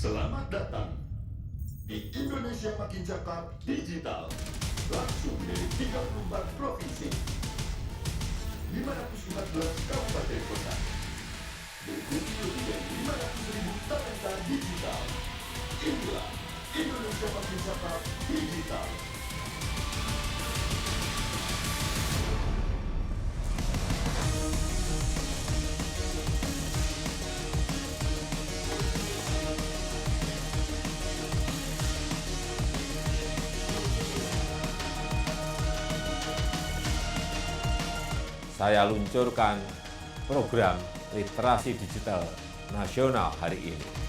Selamat datang di Indonesia Makin Cakap Digital. Langsung dari 34 provinsi, 514 kabupaten kota. Mengikuti lebih dari 500.000 talenta digital. Inilah Indonesia Makin Cakap Digital. Saya luncurkan program literasi digital nasional hari ini.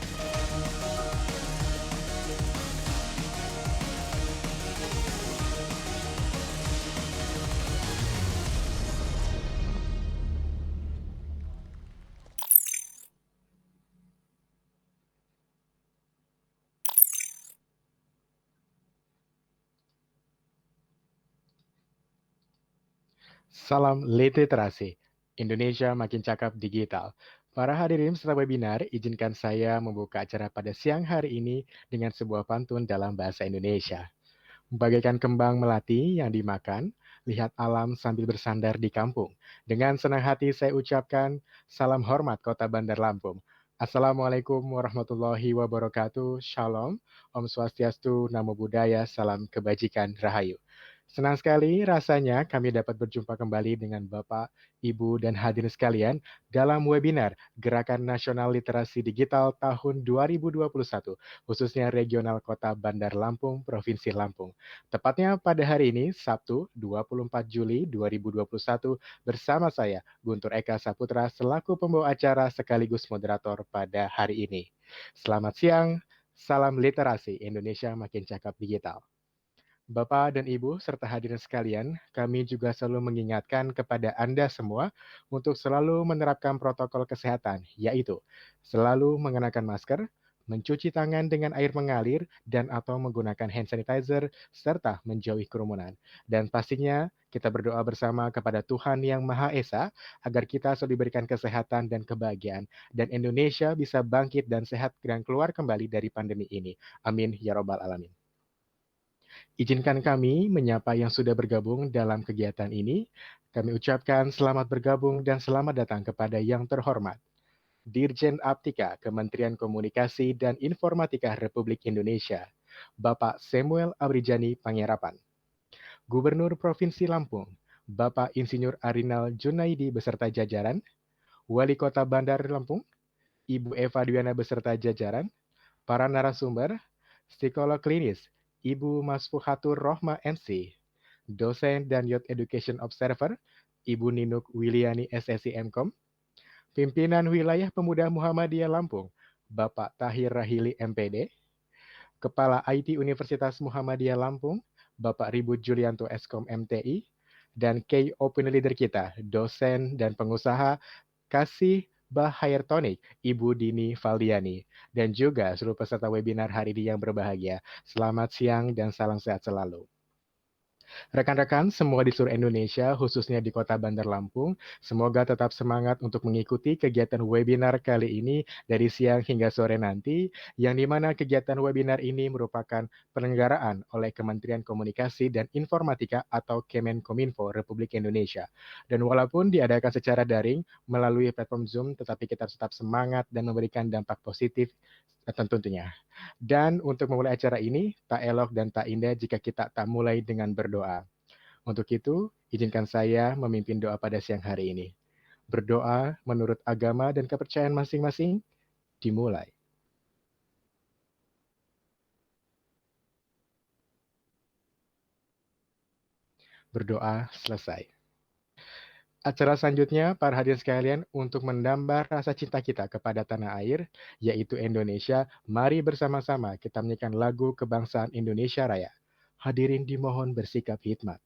Salam literasi, Indonesia Makin Cakap Digital. Para hadirin peserta webinar, izinkan saya membuka acara pada siang hari ini dengan sebuah pantun dalam bahasa Indonesia. Bagaikan kembang melati yang dimakan, lihat alam sambil bersandar di kampung. Dengan senang hati saya ucapkan, salam hormat Kota Bandar Lampung. Assalamualaikum warahmatullahi wabarakatuh. Shalom, Om Swastiastu, Namo Buddhaya, Salam Kebajikan, Rahayu. Senang sekali rasanya kami dapat berjumpa kembali dengan Bapak, Ibu, dan hadirin sekalian dalam webinar Gerakan Nasional Literasi Digital tahun 2021, khususnya Regional Kota Bandar Lampung, Provinsi Lampung. Tepatnya pada hari ini, Sabtu 24 Juli 2021, bersama saya, Guntur Eka Saputra, selaku pembawa acara sekaligus moderator pada hari ini. Selamat siang, salam literasi, Indonesia Makin Cakap Digital. Bapak dan Ibu serta hadirin sekalian, kami juga selalu mengingatkan kepada Anda semua untuk selalu menerapkan protokol kesehatan, yaitu selalu mengenakan masker, mencuci tangan dengan air mengalir, dan atau menggunakan hand sanitizer, serta menjauhi kerumunan. Dan pastinya kita berdoa bersama kepada Tuhan Yang Maha Esa agar kita selalu diberikan kesehatan dan kebahagiaan, dan Indonesia bisa bangkit dan sehat dan keluar kembali dari pandemi ini. Amin ya robbal alamin. Izinkan kami menyapa yang sudah bergabung dalam kegiatan ini. Kami ucapkan selamat bergabung dan selamat datang kepada yang terhormat Dirjen Aptika Kementerian Komunikasi dan Informatika Republik Indonesia, Bapak Samuel Abrijani Panggerapan. Gubernur Provinsi Lampung, Bapak Insinyur Arinal Junaidi beserta jajaran, Wali Kota Bandar Lampung, Ibu Eva Dwiana beserta jajaran, para narasumber, psikolog klinis, Ibu Mas Fuhatur Rohma MC, dosen dan Youth Education Observer, Ibu Ninuk Wiliani SSI Mkom, pimpinan wilayah pemuda Muhammadiyah Lampung, Bapak Tahir Rahili MPD, Kepala IT Universitas Muhammadiyah Lampung, Bapak Ribut Julianto Eskom MTI, dan key opinion leader kita, dosen dan pengusaha Kasih Bahayertonik, Ibu Dini Valdiani, dan juga seluruh peserta webinar hari ini yang berbahagia. Selamat siang dan salam sehat selalu. Rekan-rekan semua di seluruh Indonesia, khususnya di Kota Bandar Lampung, semoga tetap semangat untuk mengikuti kegiatan webinar kali ini dari siang hingga sore nanti, yang dimana kegiatan webinar ini merupakan penyelenggaraan oleh Kementerian Komunikasi dan Informatika atau Kemenkominfo Republik Indonesia. Dan walaupun diadakan secara daring melalui platform Zoom, tetapi kita tetap semangat dan memberikan dampak positif tentunya. Dan untuk memulai acara ini, tak elok dan tak indah jika kita tak mulai dengan berdoa. Untuk itu, izinkan saya memimpin doa pada siang hari ini. Berdoa menurut agama dan kepercayaan masing-masing, dimulai. Berdoa selesai. Acara selanjutnya, para hadirin sekalian, untuk menambah rasa cinta kita kepada tanah air, yaitu Indonesia, mari bersama-sama kita menyanyikan lagu kebangsaan Indonesia Raya. Hadirin dimohon bersikap hikmat.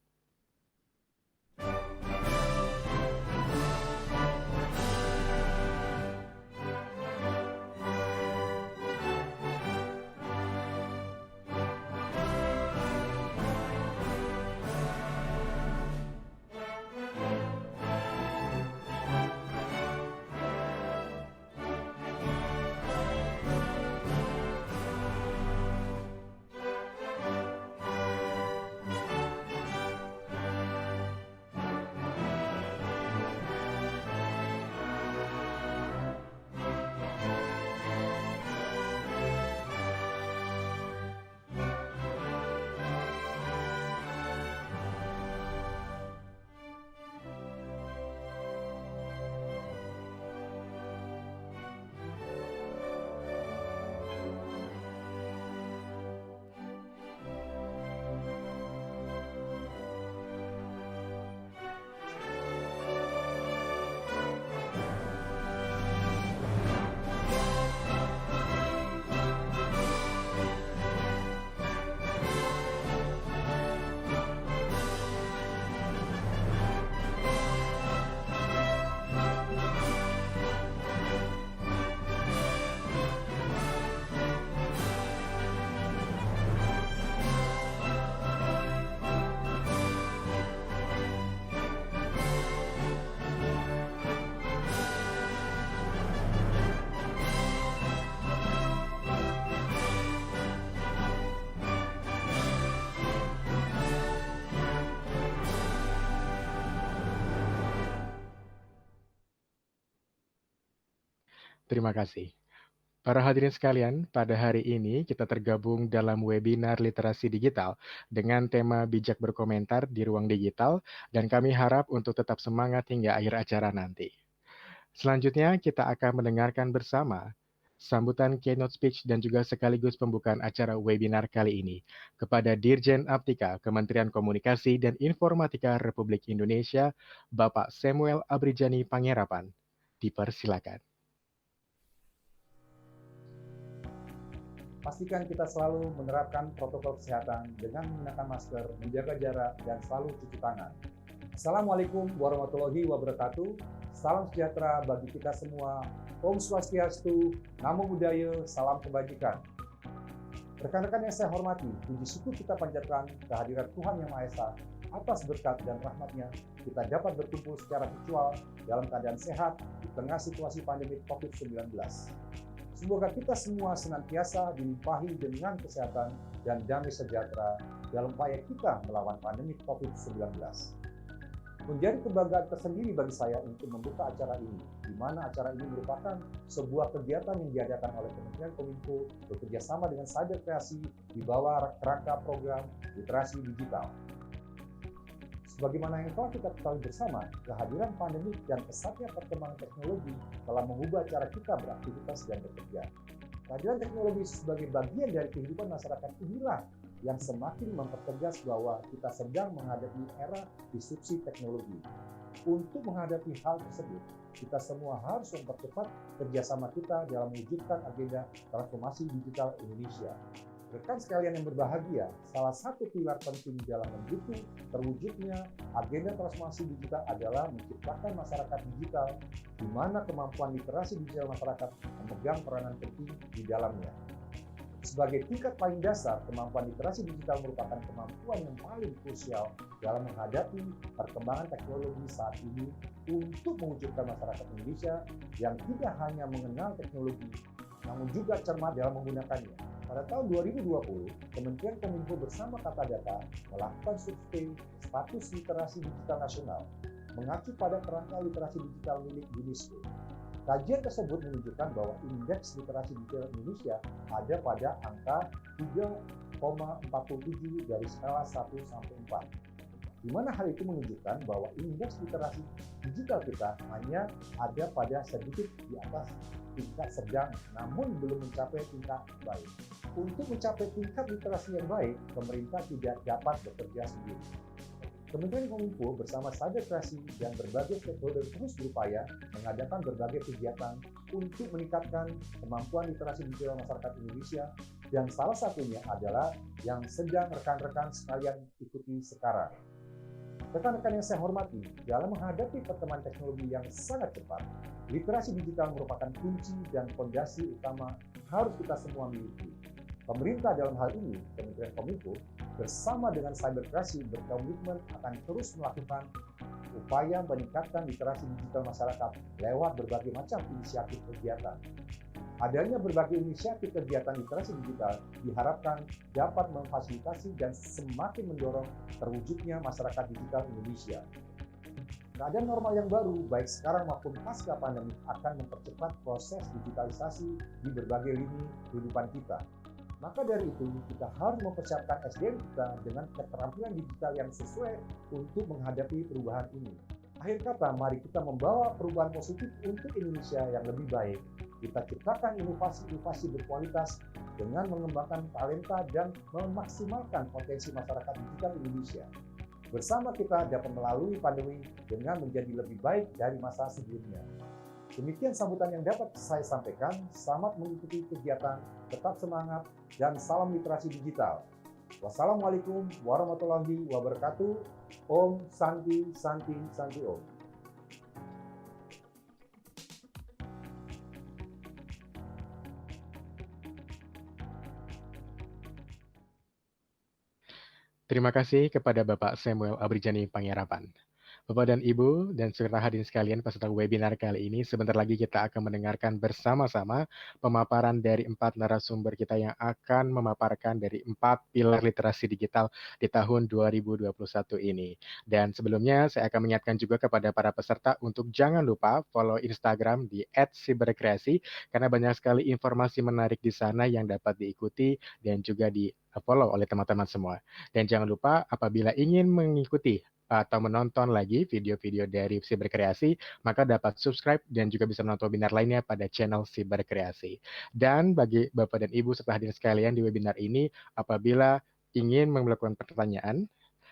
Terima kasih. Para hadirin sekalian, pada hari ini kita tergabung dalam webinar literasi digital dengan tema bijak berkomentar di ruang digital dan kami harap untuk tetap semangat hingga akhir acara nanti. Selanjutnya kita akan mendengarkan bersama sambutan keynote speech dan juga sekaligus pembukaan acara webinar kali ini kepada Dirjen Aptika Kementerian Komunikasi dan Informatika Republik Indonesia, Bapak Samuel Abrijani Pangerapan. Dipersilakan. Pastikan kita selalu menerapkan protokol kesehatan dengan menggunakan masker, menjaga jarak, dan selalu cuci tangan. Assalamualaikum warahmatullahi wabarakatuh. Salam sejahtera bagi kita semua. Om Swastiastu, Namo Buddhaya, salam kebajikan. Rekan-rekan yang saya hormati, puji syukur kita panjatkan kehadiran Tuhan Yang Maha Esa. Atas berkat dan rahmatnya, kita dapat berkumpul secara virtual dalam keadaan sehat di tengah situasi pandemi COVID-19. Semoga kita semua senantiasa dilimpahi dengan kesehatan dan damai sejahtera dalam upaya kita melawan pandemi COVID-19. Menjadi kebanggaan tersendiri bagi saya untuk membuka acara ini, di mana acara ini merupakan sebuah kegiatan yang diadakan oleh Kementerian Kominfo bekerjasama dengan Cyber Kreasi di bawah kerangka program literasi digital. Sebagaimana yang telah kita ketahui bersama, kehadiran pandemi dan pesatnya perkembangan teknologi telah mengubah cara kita beraktivitas dan bekerja. Kehadiran teknologi sebagai bagian dari kehidupan masyarakat inilah yang semakin mempertegas bahwa kita sedang menghadapi era disrupsi teknologi. Untuk menghadapi hal tersebut, kita semua harus mempercepat kerjasama kita dalam mewujudkan agenda transformasi digital Indonesia. Rekan sekalian yang berbahagia, salah satu pilar penting dalam mendukung terwujudnya agenda transformasi digital adalah menciptakan masyarakat digital di mana kemampuan literasi digital masyarakat memegang peranan penting di dalamnya. Sebagai tingkat paling dasar, kemampuan literasi digital merupakan kemampuan yang paling krusial dalam menghadapi perkembangan teknologi saat ini untuk mewujudkan masyarakat Indonesia yang tidak hanya mengenal teknologi, namun juga cermat dalam menggunakannya. Pada tahun 2020, Kementerian Kominfo bersama Kata Data melakukan survei status literasi digital nasional mengacu pada kerangka literasi digital milik UNESCO. Kajian tersebut menunjukkan bahwa indeks literasi digital Indonesia ada pada angka 3,47 dari skala 1 sampai 4. Di mana hal itu menunjukkan bahwa indeks literasi digital kita hanya ada pada sedikit di atas tingkat sedang, namun belum mencapai tingkat baik. Untuk mencapai tingkat literasi yang baik, pemerintah tidak dapat bekerja sendiri. Kementerian Kominfo bersama Cyber Kreasi dan berbagai stakeholder terus berupaya mengadakan berbagai kegiatan untuk meningkatkan kemampuan literasi digital masyarakat Indonesia, dan salah satunya adalah yang sedang rekan-rekan sekalian ikuti sekarang. Rekan-rekan yang saya hormati, dalam menghadapi perkembangan teknologi yang sangat cepat, literasi digital merupakan kunci dan fondasi utama harus kita semua miliki. Pemerintah dalam hal ini, Kementerian Kominfo, bersama dengan Cyber Kreasi berkomitmen akan terus melakukan upaya meningkatkan literasi digital masyarakat lewat berbagai macam inisiatif kegiatan. Adanya berbagai inisiatif kegiatan literasi digital diharapkan dapat memfasilitasi dan semakin mendorong terwujudnya masyarakat digital Indonesia. Keadaan normal yang baru, baik sekarang maupun pasca pandemi, akan mempercepat proses digitalisasi di berbagai lini kehidupan kita. Maka dari itu, kita harus mempersiapkan SDM kita dengan keterampilan digital yang sesuai untuk menghadapi perubahan ini. Akhir kata, mari kita membawa perubahan positif untuk Indonesia yang lebih baik. Kita ciptakan inovasi-inovasi berkualitas dengan mengembangkan talenta dan memaksimalkan potensi masyarakat digital Indonesia. Bersama kita dapat melalui pandemi dengan menjadi lebih baik dari masa sebelumnya. Demikian sambutan yang dapat saya sampaikan. Selamat mengikuti kegiatan, tetap semangat, dan salam literasi digital. Wassalamualaikum warahmatullahi wabarakatuh. Om Santi Santi Santi Om. Terima kasih kepada Bapak Samuel Abrijani Pangerapan. Bapak dan Ibu dan serta hadirin sekalian peserta webinar kali ini, sebentar lagi kita akan mendengarkan bersama-sama pemaparan dari 4 narasumber kita yang akan memaparkan dari 4 pilar literasi digital di tahun 2021 ini. Dan sebelumnya saya akan mengingatkan juga kepada para peserta untuk jangan lupa follow Instagram di @siberkreasi karena banyak sekali informasi menarik di sana yang dapat diikuti dan juga di-follow oleh teman-teman semua. Dan jangan lupa apabila ingin mengikuti atau menonton lagi video-video dari Siberkreasi, maka dapat subscribe dan juga bisa menonton webinar lainnya pada channel Siberkreasi. Dan bagi Bapak dan Ibu serta hadirin sekalian di webinar ini, apabila ingin melakukan pertanyaan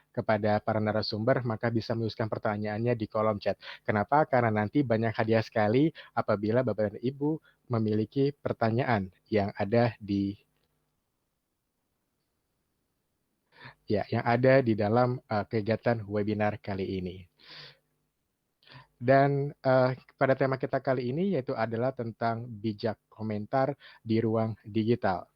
kepada para narasumber, maka bisa menuliskan pertanyaannya di kolom chat. Kenapa? Karena nanti banyak hadiah sekali apabila Bapak dan Ibu memiliki pertanyaan yang ada di yang ada di dalam kegiatan webinar kali ini. Dan pada tema kita kali ini yaitu adalah tentang bijak komentar di ruang digital.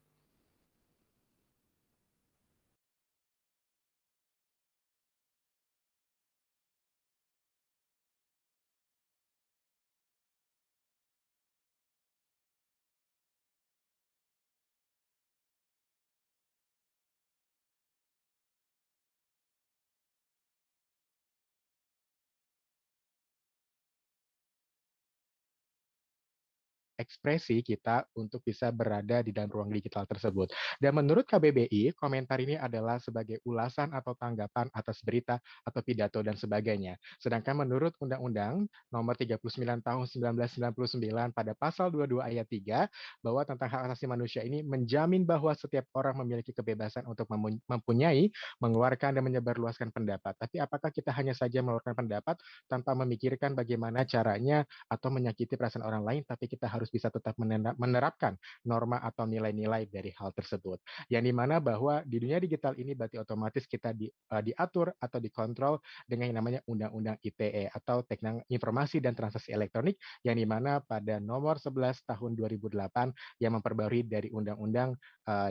Ekspresi kita untuk bisa berada di dalam ruang digital tersebut. Dan menurut KBBI, komentar ini adalah sebagai ulasan atau tanggapan atas berita atau pidato dan sebagainya. Sedangkan menurut Undang-Undang Nomor 39 Tahun 1999 pada pasal 22 ayat 3 bahwa tentang hak asasi manusia ini menjamin bahwa setiap orang memiliki kebebasan untuk mempunyai, mengeluarkan dan menyebarluaskan pendapat. Tapi apakah kita hanya saja mengeluarkan pendapat tanpa memikirkan bagaimana caranya atau menyakiti perasaan orang lain, tapi kita harus bisa tetap menerapkan norma atau nilai-nilai dari hal tersebut. Yang dimana bahwa di dunia digital ini berarti otomatis kita diatur atau dikontrol dengan yang namanya Undang-Undang ITE atau Teknologi Informasi dan Transaksi Elektronik, yang dimana pada nomor 11 tahun 2008 yang memperbarui dari undang-undang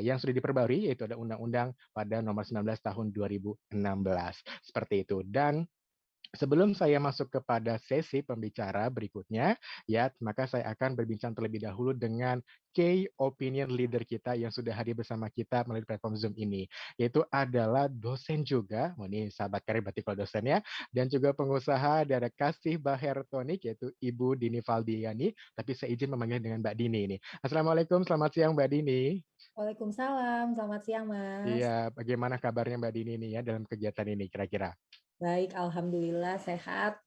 yang sudah diperbarui, yaitu ada undang-undang pada nomor 19 tahun 2016. Seperti itu. Dan sebelum saya masuk kepada sesi pembicara berikutnya, maka saya akan berbincang terlebih dahulu dengan key opinion leader kita yang sudah hadir bersama kita melalui platform Zoom ini, yaitu adalah dosen juga, ini sahabat karir berarti kalau dosen ya, dan juga pengusaha dari Kasih Bahertonik, yaitu Ibu Dini Valdiani, tapi saya izin memanggil dengan Mbak Dini ini. Assalamualaikum, selamat siang Mbak Dini. Waalaikumsalam, selamat siang Mas. Iya, bagaimana kabarnya Mbak Dini ini ya dalam kegiatan ini kira-kira? Baik, Alhamdulillah sehat,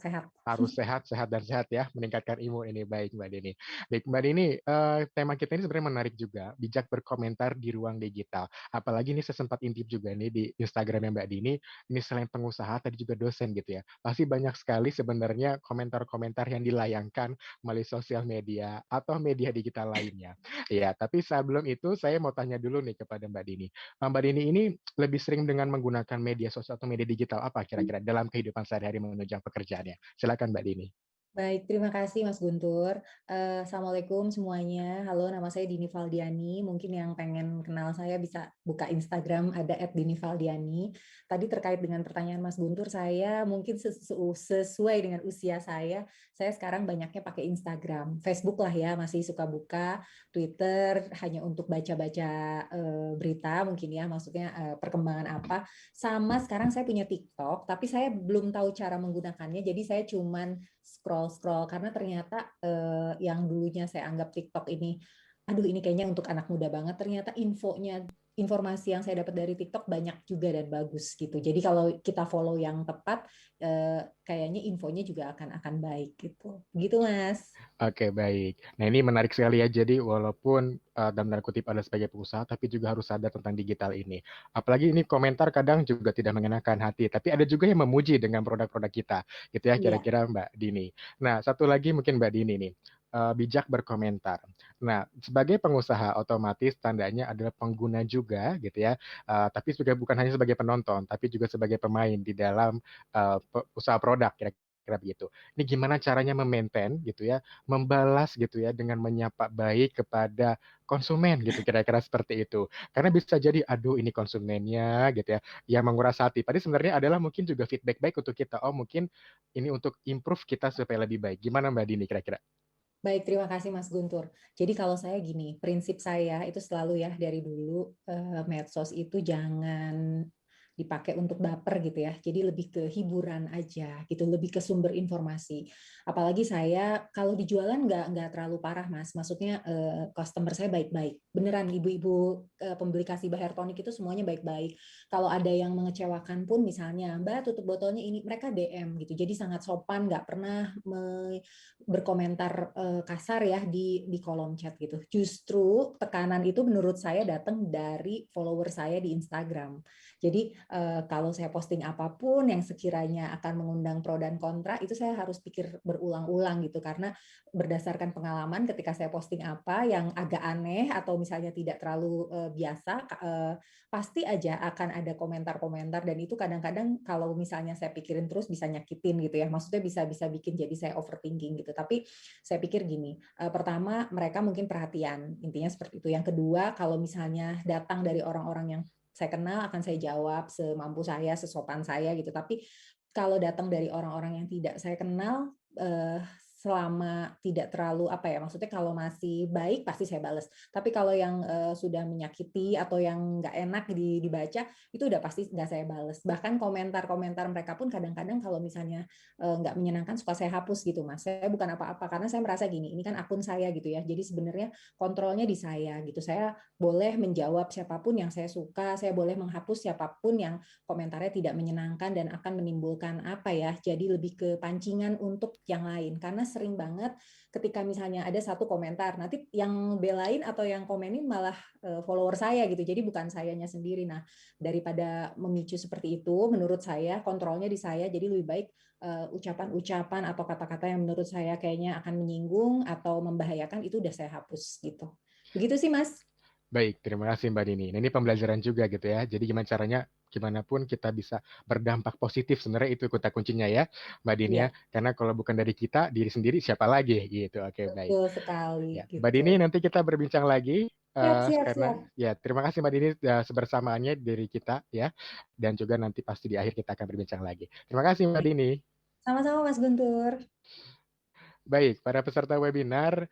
sehat. Harus sehat, sehat dan sehat ya, meningkatkan imun ini. Baik Mbak Dini. Baik Mbak Dini, tema kita ini sebenarnya menarik juga, bijak berkomentar di ruang digital. Apalagi ini saya sempat intip juga nih di Instagramnya Mbak Dini, ini selain pengusaha, tadi juga dosen gitu ya. Pasti banyak sekali sebenarnya komentar-komentar yang dilayangkan melalui sosial media atau media digital lainnya. Ya, tapi sebelum itu saya mau tanya dulu nih kepada Mbak Dini. Mbak Dini ini lebih sering dengan menggunakan media sosial atau media digital apa kira-kira dalam kehidupan sehari-hari menunjang pekerjaannya? Silakan Mbak Dini. Baik, terima kasih Mas Guntur. Assalamualaikum semuanya. Halo, nama saya Dini Valdiani. Mungkin yang pengen kenal saya bisa buka Instagram, ada @dinivaldiani. Tadi terkait dengan pertanyaan Mas Guntur, saya mungkin sesuai dengan usia saya sekarang banyaknya pakai Instagram. Facebook lah ya, masih suka buka. Twitter hanya untuk baca-baca berita mungkin ya, maksudnya perkembangan apa. Sama sekarang saya punya TikTok, tapi saya belum tahu cara menggunakannya, jadi saya cuman scroll karena ternyata yang dulunya saya anggap TikTok ini, aduh ini kayaknya untuk anak muda banget, ternyata informasi yang saya dapat dari TikTok banyak juga dan bagus gitu. Jadi kalau kita follow yang tepat, kayaknya infonya juga akan baik gitu. Gitu Mas. Oke, baik. Nah, ini menarik sekali ya. Jadi walaupun dalam tanda kutip Anda sebagai pengusaha, tapi juga harus sadar tentang digital ini. Apalagi ini komentar kadang juga tidak mengenakan hati, tapi ada juga yang memuji dengan produk-produk kita, gitu ya Iya. kira-kira Mbak Dini. Nah, satu lagi mungkin Mbak Dini nih, bijak berkomentar. Nah, sebagai pengusaha otomatis tandanya adalah pengguna juga gitu ya, tapi juga bukan hanya sebagai penonton, tapi juga sebagai pemain di dalam usaha produk kira-kira kira-kira begitu. Ini gimana caranya memaintain gitu ya, membalas gitu ya dengan menyapa baik kepada konsumen gitu, kira-kira seperti itu. Karena bisa jadi, aduh ini konsumennya gitu ya, yang menguras hati. Tadi sebenarnya adalah mungkin juga feedback baik untuk kita. Oh mungkin ini untuk improve kita supaya lebih baik. Gimana Mbak Dini kira-kira? Baik, terima kasih Mas Guntur. Jadi kalau saya gini, prinsip saya itu selalu ya dari dulu medsos itu jangan dipakai untuk baper gitu ya. Jadi lebih ke hiburan aja gitu, lebih ke sumber informasi. Apalagi saya kalau di jualan nggak terlalu parah Mas. Maksudnya customer saya baik-baik. Beneran ibu-ibu pembeli kasih hair tonic itu semuanya baik-baik. Kalau ada yang mengecewakan pun misalnya, Mbak tutup botolnya ini, mereka DM gitu. Jadi sangat sopan, nggak pernah berkomentar kasar ya di kolom chat gitu. Justru tekanan itu menurut saya datang dari follower saya di Instagram. Jadi kalau saya posting apapun yang sekiranya akan mengundang pro dan kontra, itu saya harus pikir berulang-ulang gitu karena berdasarkan pengalaman ketika saya posting apa yang agak aneh atau misalnya tidak terlalu biasa, pasti aja akan ada komentar-komentar dan itu kadang-kadang kalau misalnya saya pikirin terus bisa nyakitin gitu ya. Maksudnya bisa bikin jadi saya overthinking gitu. Tapi saya pikir gini, pertama mereka mungkin perhatian, intinya seperti itu. Yang kedua, kalau misalnya datang dari orang-orang yang saya kenal akan saya jawab semampu saya, sesopan saya gitu. Tapi kalau datang dari orang-orang yang tidak saya kenal, selama tidak terlalu apa ya, maksudnya kalau masih baik pasti saya bales. Tapi kalau yang sudah menyakiti atau yang nggak enak dibaca, itu udah pasti nggak saya bales. Bahkan komentar-komentar mereka pun kadang-kadang kalau misalnya nggak menyenangkan suka saya hapus gitu Mas. Saya bukan apa-apa karena saya merasa gini, ini kan akun saya gitu ya. Jadi sebenarnya kontrolnya di saya gitu. Saya boleh menjawab siapapun yang saya suka, saya boleh menghapus siapapun yang komentarnya tidak menyenangkan dan akan menimbulkan apa ya, jadi lebih ke pancingan untuk yang lain. Karena sering banget ketika misalnya ada satu komentar, nanti yang belain atau yang komenin malah follower saya gitu, jadi bukan sayanya sendiri. Nah, daripada memicu seperti itu, menurut saya kontrolnya di saya, jadi lebih baik ucapan-ucapan atau kata-kata yang menurut saya kayaknya akan menyinggung atau membahayakan itu udah saya hapus gitu. Begitu sih Mas. Baik, terima kasih Mbak Dini. Nah, ini pembelajaran juga gitu ya. Jadi gimana caranya, gimana pun kita bisa berdampak positif sebenarnya itu kata kuncinya ya, Mbak Dini ya. Iya, Karena kalau bukan dari kita, diri sendiri siapa lagi gitu. Oke, baik. betul sekali Ya, Mbak gitu. Dini nanti kita berbincang lagi Siap, siap, karena siap. ya terima kasih Mbak Dini sebersamaannya dari kita ya. Dan juga nanti pasti di akhir kita akan berbincang lagi. Terima kasih Mbak Dini. Sama-sama Mas Guntur. Baik, para peserta webinar,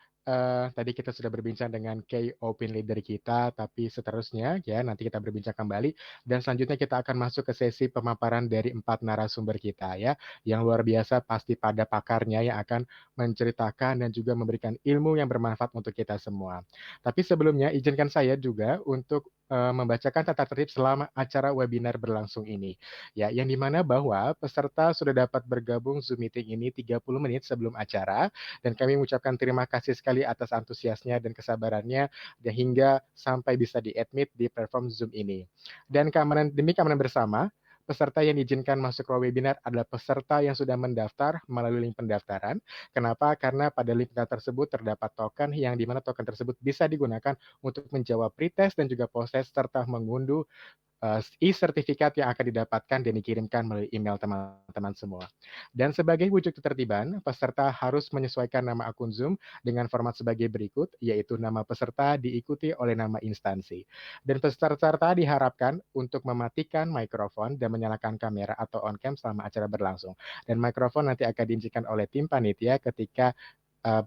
tadi kita sudah berbincang dengan key opinion leader kita, tapi seterusnya ya nanti kita berbincang kembali dan selanjutnya kita akan masuk ke sesi pemaparan dari 4 narasumber kita ya, yang luar biasa pasti pada pakarnya yang akan menceritakan dan juga memberikan ilmu yang bermanfaat untuk kita semua. Tapi sebelumnya izinkan saya juga untuk membacakan tata tertib selama acara webinar berlangsung ini. Ya, yang dimana bahwa peserta sudah dapat bergabung Zoom meeting ini 30 menit sebelum acara dan kami mengucapkan terima kasih sekali atas antusiasnya dan kesabarannya dan hingga sampai bisa di-admit di platform Zoom ini. Dan demi keamanan bersama, peserta yang diizinkan masuk ke webinar adalah peserta yang sudah mendaftar melalui link pendaftaran. Kenapa? Karena pada link pendaftaran tersebut terdapat token yang dimana token tersebut bisa digunakan untuk menjawab pretest dan juga proses serta mengunduh e-sertifikat yang akan didapatkan dan dikirimkan melalui email teman-teman semua. Dan sebagai wujud ketertiban, peserta harus menyesuaikan nama akun Zoom dengan format sebagai berikut, yaitu nama peserta diikuti oleh nama instansi. Dan peserta diharapkan untuk mematikan mikrofon dan menyalakan kamera atau on-cam selama acara berlangsung. Dan mikrofon nanti akan diizinkan oleh tim panitia ketika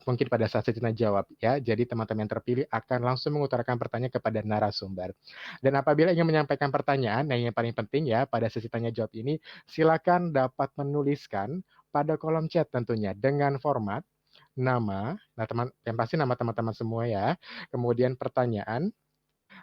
mungkin pada saat sesi tanya jawab ya. Jadi teman-teman yang terpilih akan langsung mengutarakan pertanyaan kepada narasumber. Dan apabila ingin menyampaikan pertanyaan, nah yang paling penting ya pada sesi tanya jawab ini, silakan dapat menuliskan pada kolom chat tentunya dengan format nama, nah yang pasti nama teman-teman semua ya, kemudian pertanyaan,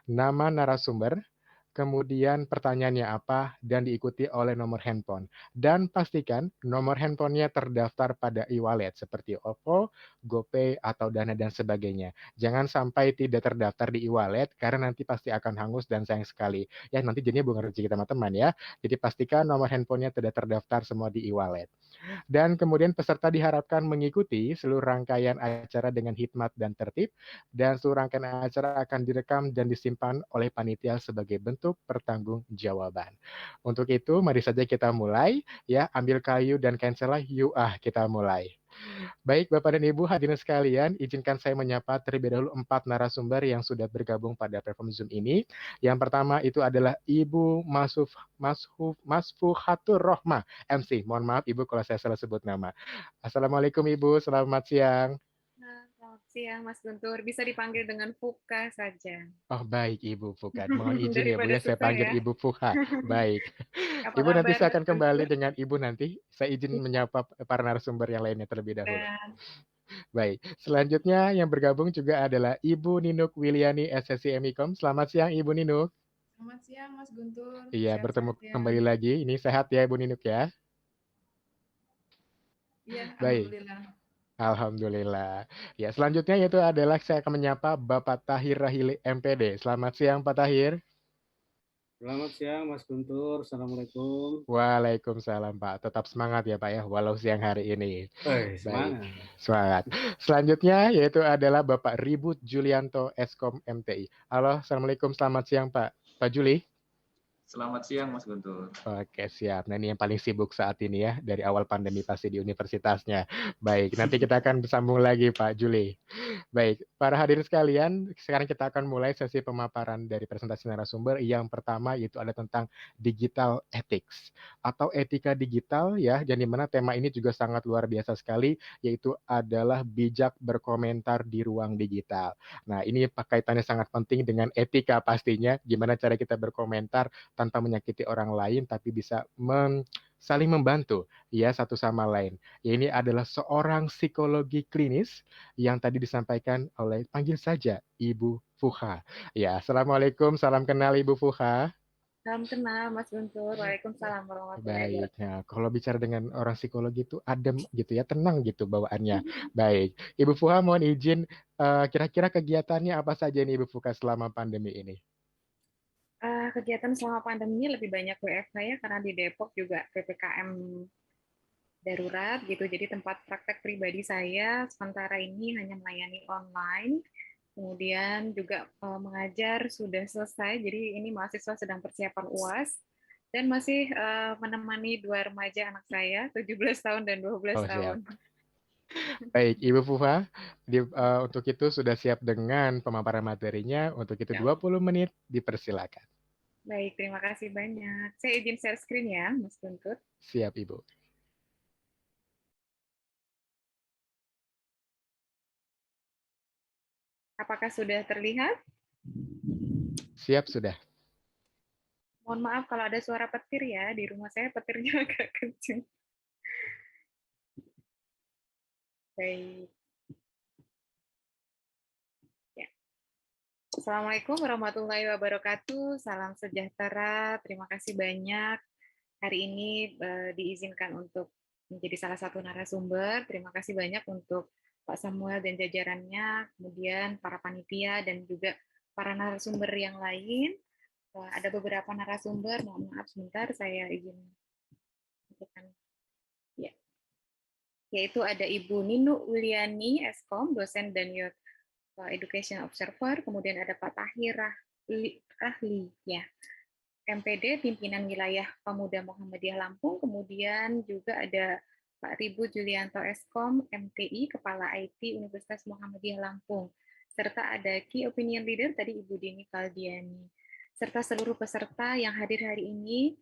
nama narasumber, kemudian pertanyaannya apa, dan diikuti oleh nomor handphone. Dan pastikan nomor handphonenya terdaftar pada e-wallet seperti OVO, GoPay, atau Dana, dan sebagainya. Jangan sampai tidak terdaftar di e-wallet, karena nanti pasti akan hangus dan sayang sekali. Ya, nanti jadinya bukan rezeki teman-teman ya. Jadi pastikan nomor handphonenya tidak terdaftar semua di e-wallet. Dan kemudian peserta diharapkan mengikuti seluruh rangkaian acara dengan hikmat dan tertib, dan seluruh rangkaian acara akan direkam dan disimpan oleh panitia sebagai bentuk untuk pertanggungjawaban. Untuk itu, mari saja kita mulai ya, ambil kayu dan cancel yuk kita mulai. Baik, Bapak dan Ibu hadirin sekalian, izinkan saya menyapa terlebih dahulu 4 narasumber yang sudah bergabung pada platform Zoom ini. Yang pertama itu adalah Ibu Masfuhatur Rohmah, MC. Mohon maaf Ibu kalau saya salah sebut nama. Assalamualaikum Ibu, selamat siang. Selamat siang Mas Guntur, bisa dipanggil dengan Fuka saja. Oh baik Ibu Fuka, mohon izin ya Bu Daripada ya, saya susah panggil ya. Ibu Fuha. Baik. Apa Ibu nanti kabar saya Mas akan kembali Guntur? dengan Ibu nanti. Saya izin menyapa para narasumber yang lainnya terlebih dahulu. Dan Baik, selanjutnya yang bergabung juga adalah Ibu Ninuk Wiliani SSC MIKOM. Selamat siang Ibu Ninuk. Selamat siang Mas Guntur, Iya, bertemu sehat-sehat ya. kembali lagi. Ini sehat ya Ibu Ninuk ya? Iya, Baik, alhamdulillah. alhamdulillah. Ya, selanjutnya yaitu adalah saya akan menyapa Bapak Tahir Rahili MPD. Selamat siang Pak Tahir. Selamat siang Mas Guntur, Assalamualaikum. Waalaikumsalam Pak. Tetap semangat ya Pak ya, walau siang hari ini. Baik, Semangat. semangat. Selanjutnya yaitu adalah Bapak Ribut Julianto Eskom MTI. Halo, Assalamualaikum, selamat siang Pak. Pak Juli. Selamat siang Mas Guntur. Oke, siap. Nah, ini yang paling sibuk saat ini ya, dari awal pandemi pasti di universitasnya. Baik, nanti kita akan bersambung lagi Pak Juli. Baik, para hadirin sekalian, sekarang kita akan mulai sesi pemaparan dari presentasi narasumber. Yang pertama yaitu ada tentang digital ethics atau etika digital ya, dan di mana tema ini juga sangat luar biasa sekali, yaitu adalah bijak berkomentar di ruang digital. Nah, ini kaitannya sangat penting dengan etika pastinya, gimana cara kita berkomentar tanpa menyakiti orang lain, tapi bisa saling membantu ya satu sama lain. Ya, ini adalah seorang psikologi klinis yang tadi disampaikan oleh, panggil saja Ibu Fuha. Ya, Assalamualaikum, salam kenal Ibu Fuha. salam kenal Mas Guntur, Waalaikumsalam warahmatullahi Baik, wabarakatuh. nah kalau bicara dengan orang psikologi itu adem gitu ya, tenang gitu bawaannya. Baik, Ibu Fuha mohon izin, kira-kira kegiatannya apa saja nih Ibu Fuha selama pandemi ini? Kegiatan selama pandemi ini lebih banyak WFH ya, karena di Depok juga PPKM darurat gitu. Jadi tempat praktek pribadi saya sementara ini hanya melayani online. Kemudian juga mengajar sudah selesai. Jadi ini mahasiswa sedang persiapan UAS dan masih menemani 2 remaja anak saya, 17 tahun dan 12 tahun. Baik, Ibu Fuha, untuk itu sudah siap dengan pemaparan materinya. Untuk itu 20 menit, dipersilakan. Baik, terima kasih banyak. Saya izin share screen ya, Mas Guntur. Siap, Ibu. Apakah sudah terlihat? Siap, sudah. Mohon maaf kalau ada suara petir ya, di rumah saya petirnya agak kencang. Baik. Ya. Assalamualaikum warahmatullahi wabarakatuh. Salam sejahtera. Terima kasih banyak. Hari ini diizinkan untuk menjadi salah satu narasumber. Terima kasih banyak untuk Pak Samuel dan jajarannya, kemudian para panitia dan juga para narasumber yang lain. Ada beberapa narasumber, mohon maaf sebentar, saya izin ya. Yaitu ada Ibu Ninu Wiliani, Eskom, dosen dan Youth Education Observer, kemudian ada Pak Tahir Rahli, ya, MPD, Pimpinan Wilayah Pemuda Muhammadiyah Lampung, kemudian juga ada Pak Ribu Julianto Eskom, MTI, Kepala IT Universitas Muhammadiyah Lampung, serta ada Key Opinion Leader, tadi Ibu Dini Valdiani, serta seluruh peserta yang hadir hari ini.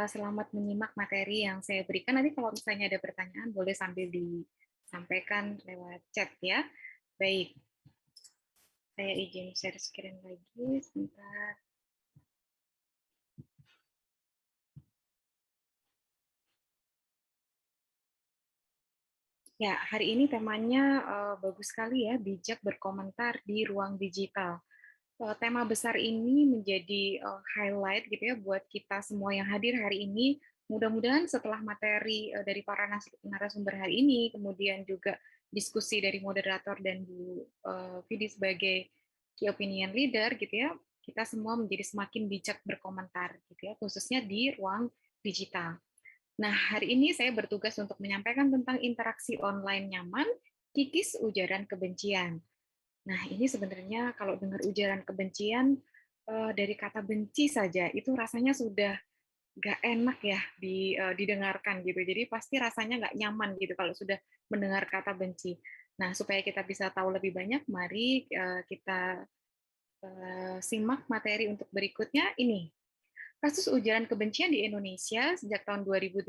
Selamat menyimak materi yang saya berikan. Nanti kalau misalnya ada pertanyaan, boleh sambil disampaikan lewat chat ya. Baik, saya izin share screen lagi sebentar. Ya, hari ini temanya bagus sekali ya, bijak berkomentar di ruang digital. Tema besar ini menjadi highlight gitu ya buat kita semua yang hadir hari ini. Mudah-mudahan setelah materi dari para narasumber hari ini, kemudian juga diskusi dari moderator dan Bu Vidi sebagai key opinion leader gitu ya, kita semua menjadi semakin bijak berkomentar gitu ya, khususnya di ruang digital. Nah, hari ini saya bertugas untuk menyampaikan tentang interaksi online nyaman, kikis ujaran kebencian. Nah, ini sebenarnya kalau dengar ujaran kebencian, dari kata benci saja itu rasanya sudah nggak enak ya didengarkan gitu. Jadi pasti rasanya nggak nyaman gitu kalau sudah mendengar kata benci. Nah, supaya kita bisa tahu lebih banyak, mari kita simak materi untuk berikutnya ini. Kasus ujaran kebencian di Indonesia sejak tahun 2018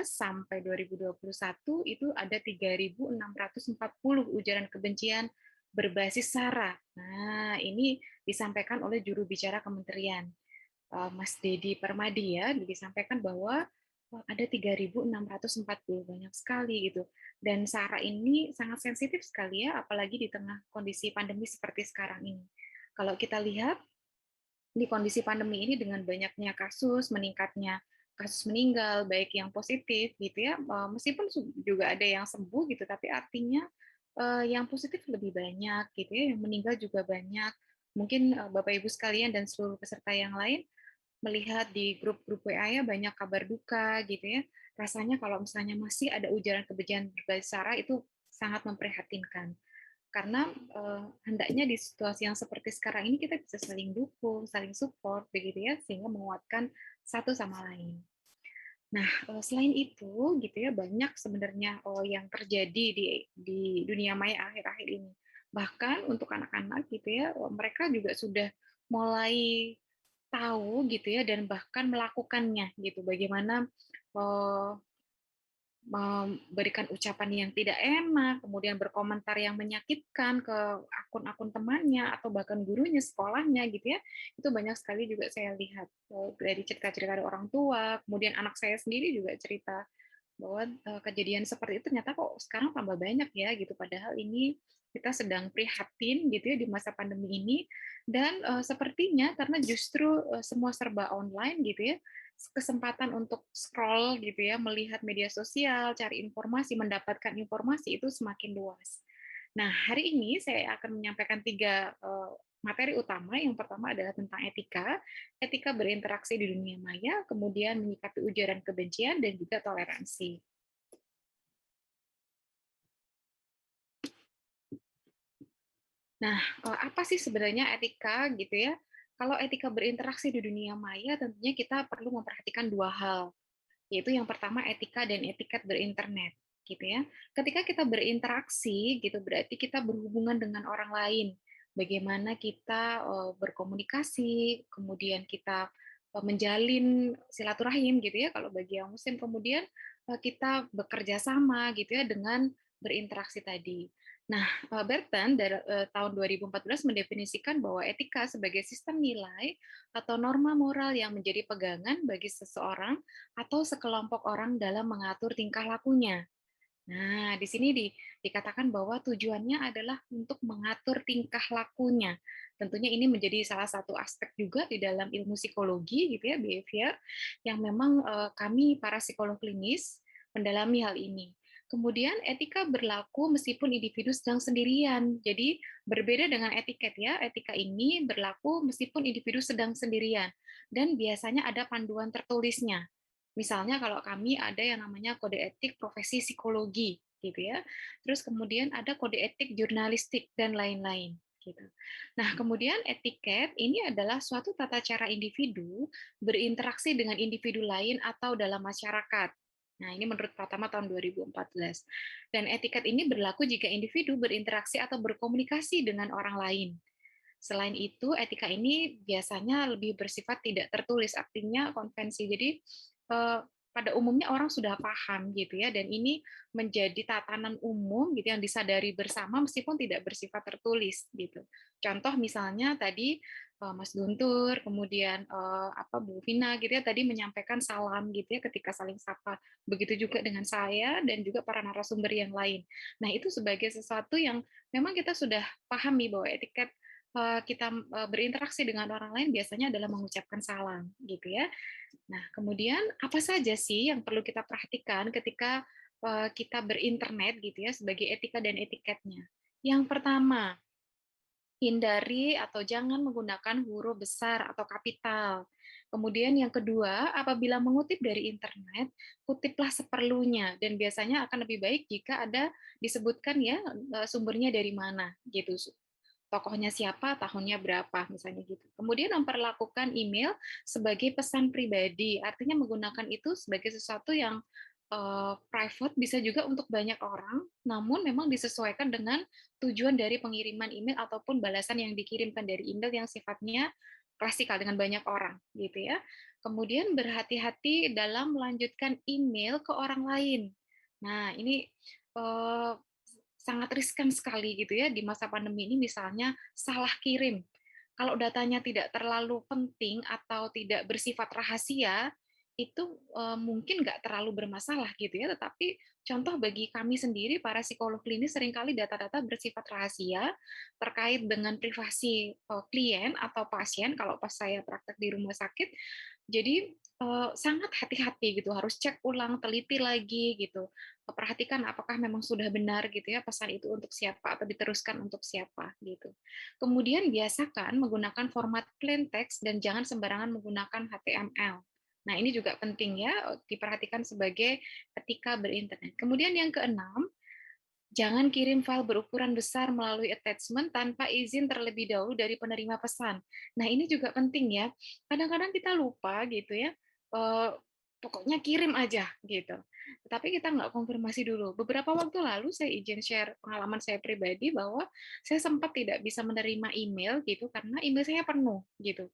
sampai 2021 itu ada 3.640 ujaran kebencian berbasis SARA. Nah, ini disampaikan oleh juru bicara kementerian. Mas Dedi Permadi ya, disampaikan bahwa ada 3.640, banyak sekali gitu. Dan SARA ini sangat sensitif sekali ya, apalagi di tengah kondisi pandemi seperti sekarang ini. Kalau kita lihat di kondisi pandemi ini dengan banyaknya kasus, meningkatnya kasus meninggal, baik yang positif gitu ya, meskipun juga ada yang sembuh gitu, tapi artinya yang positif lebih banyak gitu ya, yang meninggal juga banyak. Mungkin Bapak Ibu sekalian dan seluruh peserta yang lain melihat di grup-grup WA ya banyak kabar duka gitu ya. Rasanya kalau misalnya masih ada ujaran kebencian berbasis SARA itu sangat memprihatinkan. Karena hendaknya di situasi yang seperti sekarang ini kita bisa saling dukung, saling support begitu ya, sehingga menguatkan satu sama lain. Nah, selain itu gitu ya banyak sebenarnya yang terjadi di dunia maya akhir-akhir ini. Bahkan untuk anak-anak gitu ya, mereka juga sudah mulai tahu gitu ya dan bahkan melakukannya gitu. Bagaimana memberikan ucapan yang tidak enak, kemudian berkomentar yang menyakitkan ke akun-akun temannya atau bahkan gurunya, sekolahnya gitu ya. Itu banyak sekali juga saya lihat dari cerita-cerita dari orang tua, kemudian anak saya sendiri juga cerita bahwa kejadian seperti itu ternyata kok sekarang tambah banyak ya gitu. Padahal ini kita sedang prihatin gitu ya di masa pandemi ini dan sepertinya karena justru semua serba online gitu ya, kesempatan untuk scroll gitu ya, melihat media sosial, cari informasi, mendapatkan informasi itu semakin luas. Nah, hari ini saya akan menyampaikan 3 materi utama. Yang pertama adalah tentang etika, etika berinteraksi di dunia maya, kemudian menyikapi ujaran kebencian, dan juga toleransi. Nah, apa sih sebenarnya etika gitu ya? Kalau etika berinteraksi di dunia maya, tentunya kita perlu memperhatikan 2 hal, yaitu yang pertama etika dan etiket berinternet, gitu ya. Ketika kita berinteraksi gitu, berarti kita berhubungan dengan orang lain. Bagaimana kita berkomunikasi, kemudian kita menjalin silaturahim gitu ya kalau bagi yang muslim, kemudian kita bekerja sama gitu ya dengan berinteraksi tadi. Nah, Bertrand dari tahun 2014 mendefinisikan bahwa etika sebagai sistem nilai atau norma moral yang menjadi pegangan bagi seseorang atau sekelompok orang dalam mengatur tingkah lakunya. Nah, di sini dikatakan bahwa tujuannya adalah untuk mengatur tingkah lakunya. Tentunya ini menjadi salah satu aspek juga di dalam ilmu psikologi gitu ya, behavior, yang memang kami para psikolog klinis mendalami hal ini. Kemudian etika berlaku meskipun individu sedang sendirian. Jadi berbeda dengan etiket ya. Etika ini berlaku meskipun individu sedang sendirian dan biasanya ada panduan tertulisnya. Misalnya kalau kami ada yang namanya kode etik profesi psikologi, gitu ya. Terus kemudian ada kode etik jurnalistik dan lain-lain. Gitu. Nah, kemudian etiket ini adalah suatu tata cara individu berinteraksi dengan individu lain atau dalam masyarakat. Nah, ini menurut Pratama tahun 2014. Dan etiket ini berlaku jika individu berinteraksi atau berkomunikasi dengan orang lain. Selain itu, etika ini biasanya lebih bersifat tidak tertulis, artinya konvensi. Jadi pada umumnya orang sudah paham gitu ya, dan ini menjadi tatanan umum gitu yang disadari bersama meskipun tidak bersifat tertulis gitu. Contoh misalnya tadi Mas Guntur, kemudian Bu Vina gitu ya tadi menyampaikan salam gitu ya ketika saling sapa. Begitu juga dengan saya dan juga para narasumber yang lain. Nah, itu sebagai sesuatu yang memang kita sudah pahami bahwa etiket kita berinteraksi dengan orang lain biasanya adalah mengucapkan salam gitu ya. Nah, kemudian apa saja sih yang perlu kita perhatikan ketika kita berinternet gitu ya sebagai etika dan etiketnya? Yang pertama, hindari atau jangan menggunakan huruf besar atau kapital. Kemudian yang kedua, apabila mengutip dari internet, kutiplah seperlunya dan biasanya akan lebih baik jika ada disebutkan ya sumbernya dari mana gitu. tokohnya siapa, tahunnya berapa, misalnya gitu. Kemudian memperlakukan email sebagai pesan pribadi, artinya menggunakan itu sebagai sesuatu yang private, bisa juga untuk banyak orang, namun memang disesuaikan dengan tujuan dari pengiriman email ataupun balasan yang dikirimkan dari email yang sifatnya klasikal dengan banyak orang, gitu ya. Kemudian berhati-hati dalam melanjutkan email ke orang lain. Nah, ini eh, sangat riskan sekali gitu ya di masa pandemi ini, misalnya salah kirim. Kalau datanya tidak terlalu penting atau tidak bersifat rahasia, itu mungkin nggak terlalu bermasalah gitu ya. Tetapi contoh bagi kami sendiri, para psikolog klinis, seringkali data-data bersifat rahasia terkait dengan privasi klien atau pasien, kalau pas saya praktek di rumah sakit. Jadi sangat hati-hati gitu, harus cek ulang, teliti lagi gitu. Perhatikan apakah memang sudah benar gitu ya pesan itu untuk siapa atau diteruskan untuk siapa gitu. Kemudian biasakan menggunakan format plain text dan jangan sembarangan menggunakan HTML. Nah, ini juga penting ya diperhatikan sebagai etika berinternet. Kemudian yang keenam, jangan kirim file berukuran besar melalui attachment tanpa izin terlebih dahulu dari penerima pesan. Nah, ini juga penting ya. Kadang-kadang kita lupa gitu ya, pokoknya kirim aja gitu. Tapi kita nggak konfirmasi dulu. Beberapa waktu lalu saya izin share pengalaman saya pribadi bahwa saya sempat tidak bisa menerima email gitu karena email saya penuh gitu.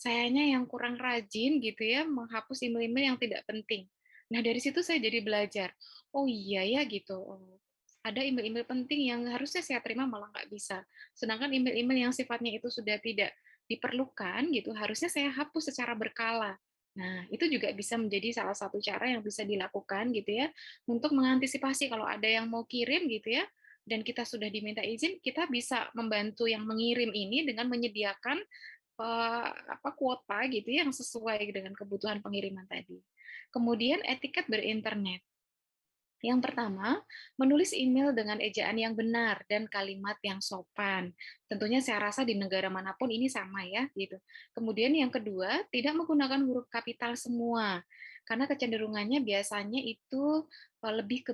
Sayanya yang kurang rajin gitu ya menghapus email-email yang tidak penting. Nah, dari situ saya jadi belajar. Oh iya ya gitu. Ada email-email penting yang harusnya saya terima malah nggak bisa. Sedangkan email-email yang sifatnya itu sudah tidak diperlukan gitu, harusnya saya hapus secara berkala. Nah, itu juga bisa menjadi salah satu cara yang bisa dilakukan gitu ya, untuk mengantisipasi kalau ada yang mau kirim gitu ya, dan kita sudah diminta izin, kita bisa membantu yang mengirim ini dengan menyediakan kuota gitu ya, yang sesuai dengan kebutuhan pengiriman tadi. Kemudian etiket berinternet. Yang pertama, menulis email dengan ejaan yang benar dan kalimat yang sopan. Tentunya saya rasa di negara manapun ini sama ya, gitu. Kemudian yang kedua, tidak menggunakan huruf kapital semua, karena kecenderungannya biasanya itu lebih ke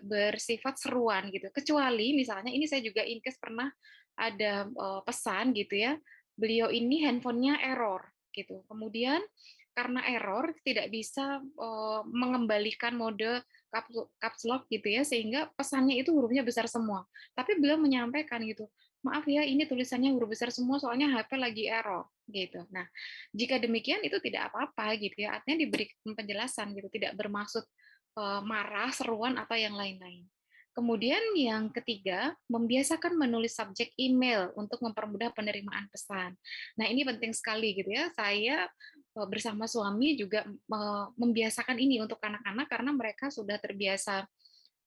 bersifat seruan gitu. Kecuali misalnya ini saya juga in case pernah ada pesan gitu ya, beliau ini handphonenya error gitu. Kemudian karena error tidak bisa mengembalikan mode caps lock gitu ya, sehingga pesannya itu hurufnya besar semua. Tapi beliau menyampaikan gitu, maaf ya ini tulisannya huruf besar semua soalnya HP lagi error gitu. Nah, jika demikian itu tidak apa-apa gitu ya, artinya diberikan penjelasan gitu, tidak bermaksud marah, seruan atau yang lain-lain. Kemudian yang ketiga, membiasakan menulis subjek email untuk mempermudah penerimaan pesan. Nah, ini penting sekali gitu ya. Saya bersama suami juga membiasakan ini untuk anak-anak karena mereka sudah terbiasa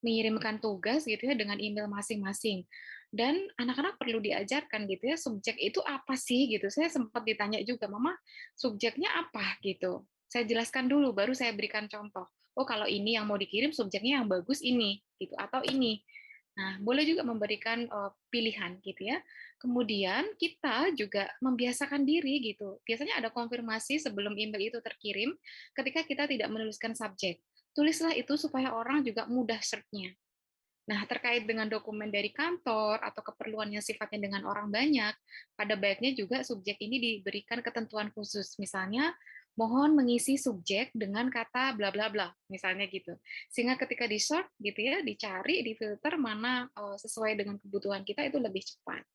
mengirimkan tugas gitu ya dengan email masing-masing. Dan anak-anak perlu diajarkan gitu ya, subjek itu apa sih gitu. Saya sempat ditanya juga, "Mama, subjeknya apa?" gitu. Saya jelaskan dulu baru saya berikan contoh. Oh, kalau ini yang mau dikirim subjeknya yang bagus ini gitu atau ini. Nah, boleh juga memberikan pilihan gitu ya. Kemudian kita juga membiasakan diri gitu. Biasanya ada konfirmasi sebelum email itu terkirim ketika kita tidak menuliskan subjek. Tulislah itu supaya orang juga mudah search-nya. Nah, terkait dengan dokumen dari kantor atau keperluan yang sifatnya dengan orang banyak, pada baiknya juga subjek ini diberikan ketentuan khusus. Misalnya, mohon mengisi subjek dengan kata bla bla bla, misalnya gitu. Sehingga ketika di-sort gitu ya, dicari, difilter mana sesuai dengan kebutuhan kita itu lebih cepat.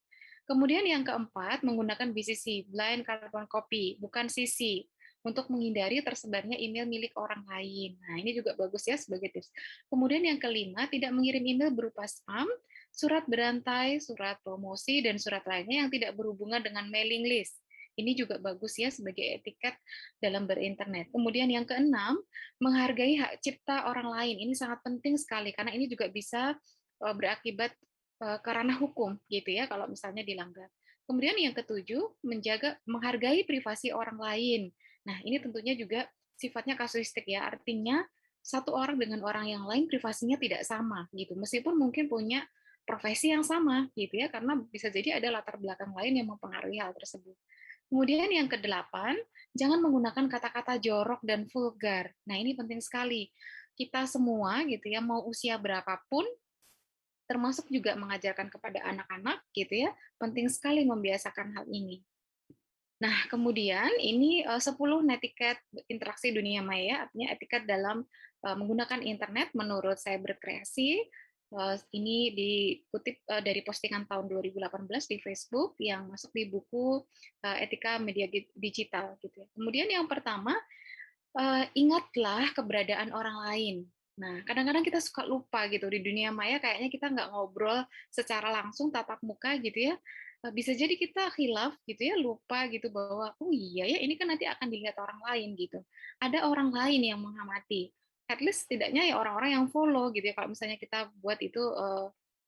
Kemudian yang keempat, menggunakan BCC, blind carbon copy, bukan CC, untuk menghindari tersebarnya email milik orang lain. Nah, ini juga bagus ya sebagai tips. Kemudian yang kelima, tidak mengirim email berupa spam, surat berantai, surat promosi, dan surat lainnya yang tidak berhubungan dengan mailing list. Ini juga bagus ya sebagai etiket dalam berinternet. Kemudian yang keenam, menghargai hak cipta orang lain. Ini sangat penting sekali karena ini juga bisa berakibat ke ranah hukum gitu ya kalau misalnya dilanggar. Kemudian yang ketujuh, menghargai privasi orang lain. Nah, ini tentunya juga sifatnya kasuistik ya, artinya satu orang dengan orang yang lain privasinya tidak sama gitu. Meskipun mungkin punya profesi yang sama gitu ya, karena bisa jadi ada latar belakang lain yang mempengaruhi hal tersebut. Kemudian yang kedelapan, jangan menggunakan kata-kata jorok dan vulgar. Nah, ini penting sekali. Kita semua gitu ya, mau usia berapapun, termasuk juga mengajarkan kepada anak-anak gitu ya, penting sekali membiasakan hal ini. Nah, kemudian ini 10 netiquette interaksi dunia maya, artinya etiket dalam menggunakan internet menurut saya berkreasi. Ini dikutip dari postingan tahun 2018 di Facebook yang masuk di buku Etika Media Digital gitu ya. Kemudian yang pertama, ingatlah keberadaan orang lain. Nah, kadang-kadang kita suka lupa gitu di dunia maya kayaknya kita nggak ngobrol secara langsung tatap muka gitu ya. Bisa jadi kita khilaf gitu ya, lupa gitu bahwa oh iya ya ini kan nanti akan dilihat orang lain gitu. Ada orang lain yang mengamati. At least setidaknya ya orang-orang yang follow gitu ya. Kalau misalnya kita buat itu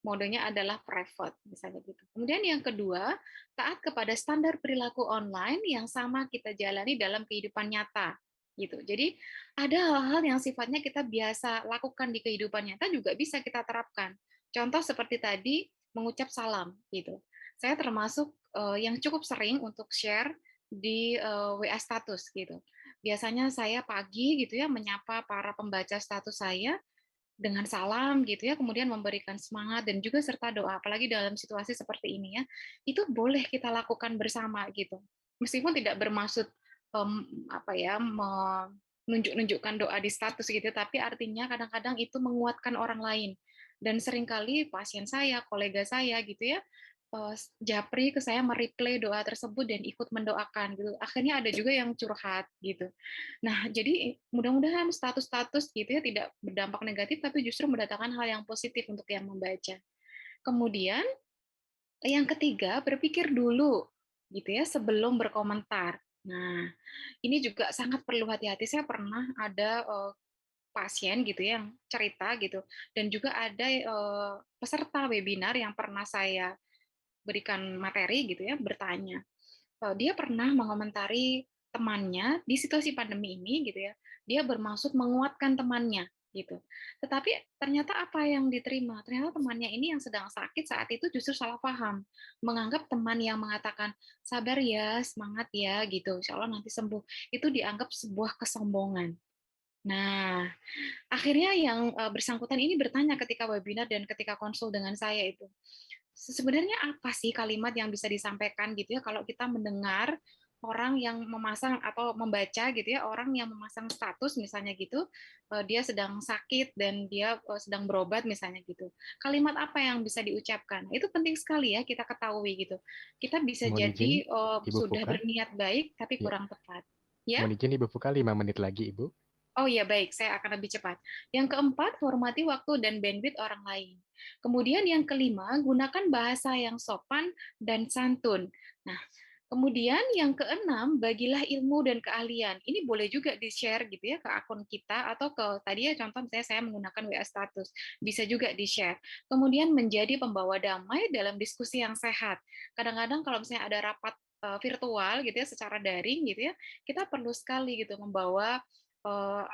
modenya adalah private misalnya gitu. Kemudian yang kedua, taat kepada standar perilaku online yang sama kita jalani dalam kehidupan nyata gitu. Jadi ada hal-hal yang sifatnya kita biasa lakukan di kehidupan nyata juga bisa kita terapkan. Contoh seperti tadi mengucap salam gitu. Saya termasuk yang cukup sering untuk share di WA status gitu. Biasanya saya pagi gitu ya menyapa para pembaca status saya dengan salam gitu ya, kemudian memberikan semangat dan juga serta doa, apalagi dalam situasi seperti ini ya, itu boleh kita lakukan bersama gitu. Meskipun tidak bermaksud apa ya, menunjukkan doa di status gitu, tapi artinya kadang-kadang itu menguatkan orang lain. Dan seringkali pasien saya, kolega saya gitu ya, japri ke saya mereplay doa tersebut dan ikut mendoakan gitu. Akhirnya ada juga yang curhat gitu. Nah, jadi mudah-mudahan status-status gitu ya tidak berdampak negatif tapi justru mendatangkan hal yang positif untuk yang membaca. Kemudian yang ketiga, berpikir dulu gitu ya sebelum berkomentar. Nah, ini juga sangat perlu hati-hati. Saya pernah ada pasien gitu ya yang cerita gitu dan juga ada peserta webinar yang pernah saya berikan materi gitu ya, bertanya. Dia pernah mengomentari temannya di situasi pandemi ini gitu ya, dia bermaksud menguatkan temannya gitu. Tetapi ternyata apa yang diterima? Ternyata temannya ini yang sedang sakit saat itu justru salah paham, menganggap teman yang mengatakan sabar ya, semangat ya gitu, insya Allah nanti sembuh, itu dianggap sebuah kesombongan. Nah, akhirnya yang bersangkutan ini bertanya ketika webinar dan ketika konsul dengan saya itu, sebenarnya apa sih kalimat yang bisa disampaikan gitu ya kalau kita mendengar orang yang memasang atau membaca gitu ya, orang yang memasang status misalnya gitu, dia sedang sakit dan dia sedang berobat misalnya gitu. Kalimat apa yang bisa diucapkan? Itu penting sekali ya kita ketahui gitu. Kita bisa Mohon izin, jadi Ibu sudah Fuka. berniat baik tapi Ya, kurang tepat. Ya? mohon izin Ibu Fuka 5 menit lagi, Ibu. Oh iya, baik, saya akan lebih cepat. Yang keempat, hormati waktu dan bandwidth orang lain. Kemudian yang kelima, gunakan bahasa yang sopan dan santun. Nah, kemudian yang keenam, bagilah ilmu dan keahlian. Ini boleh juga di-share gitu ya ke akun kita atau ke tadi ya contoh misalnya saya menggunakan WA status, bisa juga di-share. Kemudian menjadi pembawa damai dalam diskusi yang sehat. Kadang-kadang kalau misalnya ada rapat virtual gitu ya secara daring gitu ya, kita perlu sekali gitu membawa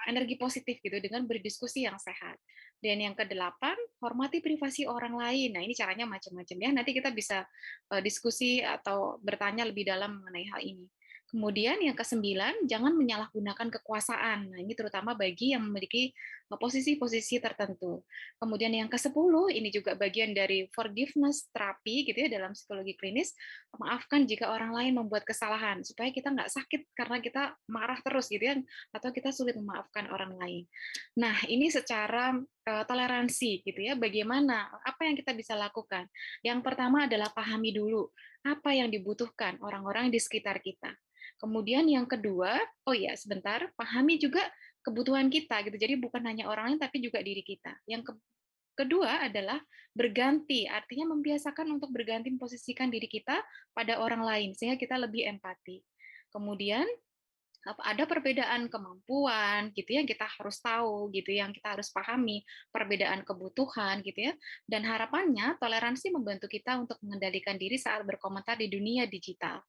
energi positif gitu dengan berdiskusi yang sehat. Dan yang kedelapan, hormati privasi orang lain. Nah, ini caranya macam-macam ya. Nanti kita bisa diskusi atau bertanya lebih dalam mengenai hal ini. Kemudian yang kesembilan, jangan menyalahgunakan kekuasaan. Nah, ini terutama bagi yang memiliki posisi-posisi tertentu. Kemudian yang ke-10, ini juga bagian dari forgiveness terapi gitu ya dalam psikologi klinis, maafkan jika orang lain membuat kesalahan supaya kita nggak sakit karena kita marah terus gitu ya atau kita sulit memaafkan orang lain. Nah, ini secara toleransi gitu ya, bagaimana, apa yang kita bisa lakukan. Yang pertama adalah pahami dulu apa yang dibutuhkan orang-orang di sekitar kita. Kemudian yang kedua, oh ya sebentar, pahami juga kebutuhan kita gitu. Jadi bukan hanya orang lain tapi juga diri kita. Yang kedua adalah berganti, artinya membiasakan untuk berganti memposisikan diri kita pada orang lain sehingga kita lebih empati. Kemudian ada perbedaan kemampuan gitu ya, yang kita harus tahu gitu, yang kita harus pahami, perbedaan kebutuhan gitu ya. Dan harapannya toleransi membantu kita untuk mengendalikan diri saat berkomentar di dunia digital.